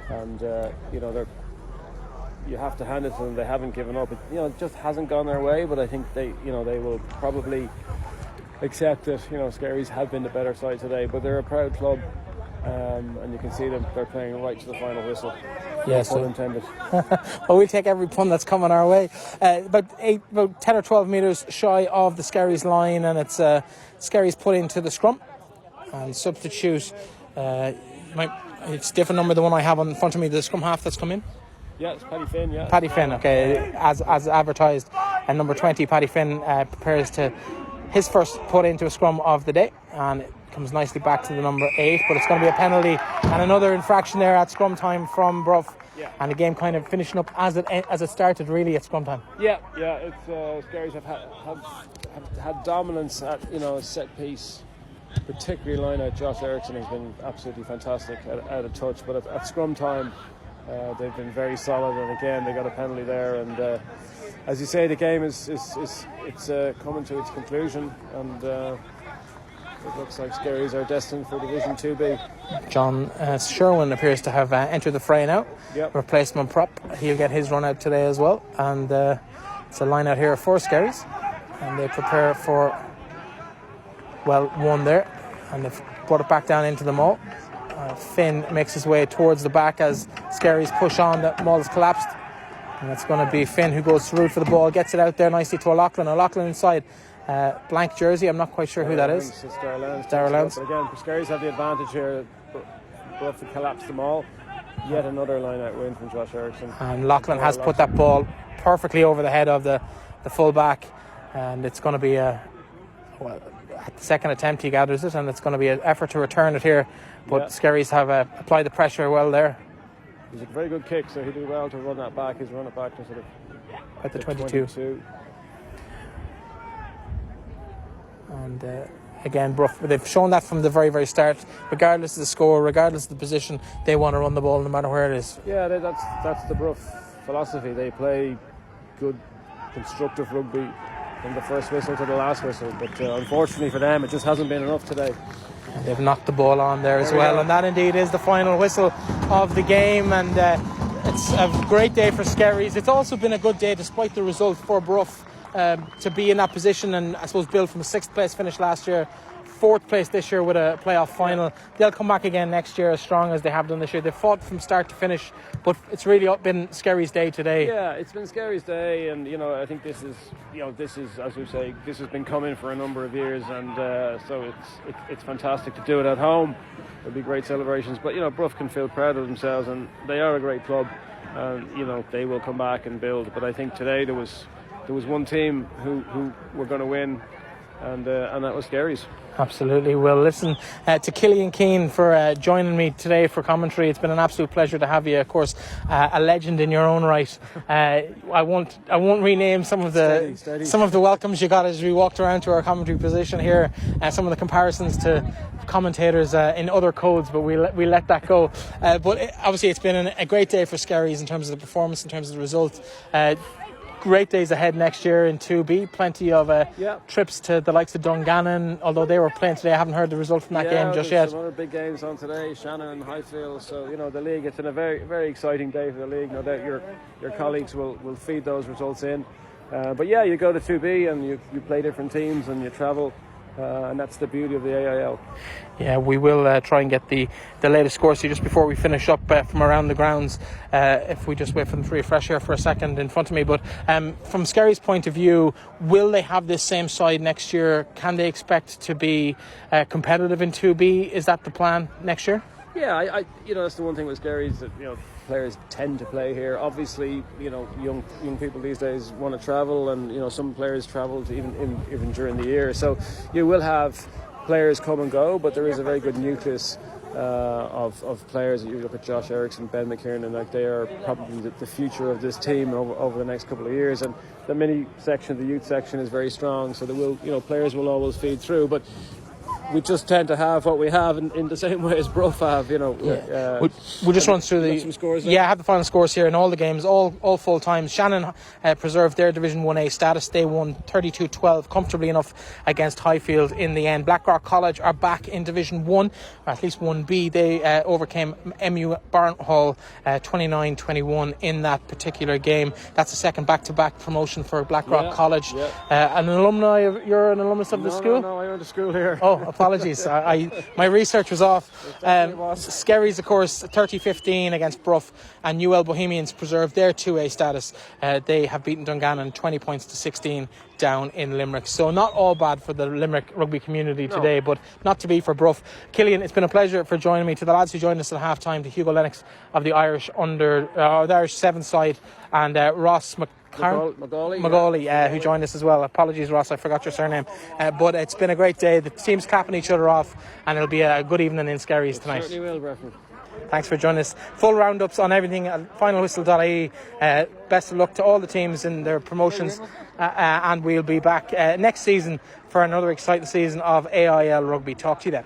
B: and you have to hand it to them. They haven't given up. It just hasn't gone their way, but I think they will probably accept that Skerries have been the better side today, but they're a proud club, and you can see them. They're playing right to the final whistle.
A: Yes,
B: pun intended.
A: Well, we'll take every pun that's coming our way. About 10 or 12 metres shy of the Skerries line, and it's Skerries put into the scrum and substitute. It's a different number than the one I have in front of me. The scrum half that's come in.
B: Yeah, it's Paddy Finn, yeah.
A: Paddy Finn, okay, as advertised. And number 20, Paddy Finn, prepares to his first put into a scrum of the day. And it comes nicely back to the number 8. But it's going to be a penalty and another infraction there at scrum time from Bruff. Yeah. And the game kind of finishing up as it started, really, at scrum time.
B: Yeah. It's Skerries have had dominance at set piece. Particularly line out Josh Eriksson has been absolutely fantastic out of touch. But at scrum time, they've been very solid, and again they got a penalty there, and as you say, the game is coming to its conclusion, and it looks like Skerries are destined for Division 2B.
A: John Sherwin appears to have entered the fray now.
B: Yep.
A: Replacement prop, he'll get his run out today as well, and it's a line out here for Skerries, and they prepare for one there, and they've brought it back down into the maul. Finn makes his way towards the back as Skerries push on. The maul has collapsed, and it's going to be Finn who goes through for the ball, gets it out there nicely to O'Loughlin inside. Blank jersey, I'm not quite sure who that is.
B: It's Darragh
A: Lowndes.
B: But again, Skerries have the advantage here. Bruff collapsed them all. Yet another line out win from Josh Eriksson.
A: And Loughlin has put that ball perfectly over the head of the full back, and it's going to be at the second attempt he gathers it, and it's going to be an effort to return it here. But Skerries have applied the pressure well there.
B: It was a very good kick, so he did well to run that back. He's run it back to sort of
A: at the 22. And again, Bruff, they've shown that from the very, very start. Regardless of the score, regardless of the position, they want to run the ball no matter where it is.
B: Yeah, that's the Bruff philosophy. They play good, constructive rugby from the first whistle to the last whistle. But unfortunately for them, it just hasn't been enough today.
A: And they've knocked the ball on there as well, and that indeed is the final whistle of the game, and it's a great day for Skerries. It's also been a good day despite the result for Bruff to be in that position, and I suppose build from a 6th place finish last year, 4th place this year with a playoff final. They'll come back again next year as strong as they have done this year. They've fought from start to finish, but it's really been Skerries' day today.
B: Yeah, it's been Skerries' day, and I think this is as we say, this has been coming for a number of years, and so it's fantastic to do it at home. There'll be great celebrations, but Bruff can feel proud of themselves, and they are a great club, and they will come back and build. But I think today there was one team who were going to win, and that was Skerries.
A: Absolutely. Well, listen to Killian Keane for joining me today for commentary. It's been an absolute pleasure to have you. Of course, a legend in your own right. I won't rename some of the welcomes you got as we walked around to our commentary position here. Some of the comparisons to commentators in other codes, but we let that go. But obviously, it's been a great day for Skerries in terms of the performance, in terms of the result. great days ahead next year in 2B. Plenty of trips to the likes of Dungannon, although they were playing today. I haven't heard the result from that game just yet.
B: Some other big games on today, Shannon and Highfield. So, the league, it's a very, very exciting day for the league. No doubt your colleagues will feed those results in. But you go to 2B and you play different teams and you travel. And that's the beauty of the AIL.
A: Yeah, we will try and get the latest scores here just before we finish up from around the grounds. If we just wait for them to refresh here for a second in front of me. But from Skerries' point of view, will they have this same side next year? Can they expect to be competitive in 2B? Is that the plan next year?
B: Yeah, that's the one thing with Skerries that players tend to play here. Obviously, young people these days want to travel, and some players travel even during the year. So you will have players come and go, but there is a very good nucleus of players. You look at Josh Eriksson, Ben McKiernan, like they are probably the future of this team over the next couple of years. And the mini section, the youth section, is very strong. So there will, players will always feed through, but we just tend to have what we have in the same way as Bruff have,
A: We'll just run through
B: some scores there?
A: Yeah, I have the final scores here in all the games, all full times. Shannon preserved their Division 1A status. They won 32-12 comfortably enough against Highfield in the end. Blackrock College are back in Division 1, or at least 1B. They overcame MU Barnhall 29-21 in that particular game. That's the second back-to-back promotion for Blackrock College. An alumni, you're an alumnus of the school?
B: No, I went to school here.
A: Oh, apologies. My research was off. Skerries, of course, 30-15 against Bruff, and UL Bohemians preserved their 2A status. They have beaten Dungannon 20 points to 16 down in Limerick. So not all bad for the Limerick rugby community today, but not to be for Bruff. Killian, it's been a pleasure for joining me. To the lads who joined us at half-time, to Hugo Lennox of the Irish the Irish 7th side, and Ross Macaulay, who joined us as well. Apologies, Ross, I forgot your surname. But it's been a great day. The teams capping each other off, and it'll be a good evening in Skerries tonight.
B: Certainly will, Breifne.
A: Thanks for joining us. Full roundups on everything at FinalWhistle.ie. Best of luck to all the teams in their promotions, and we'll be back next season for another exciting season of AIL rugby. Talk to you then.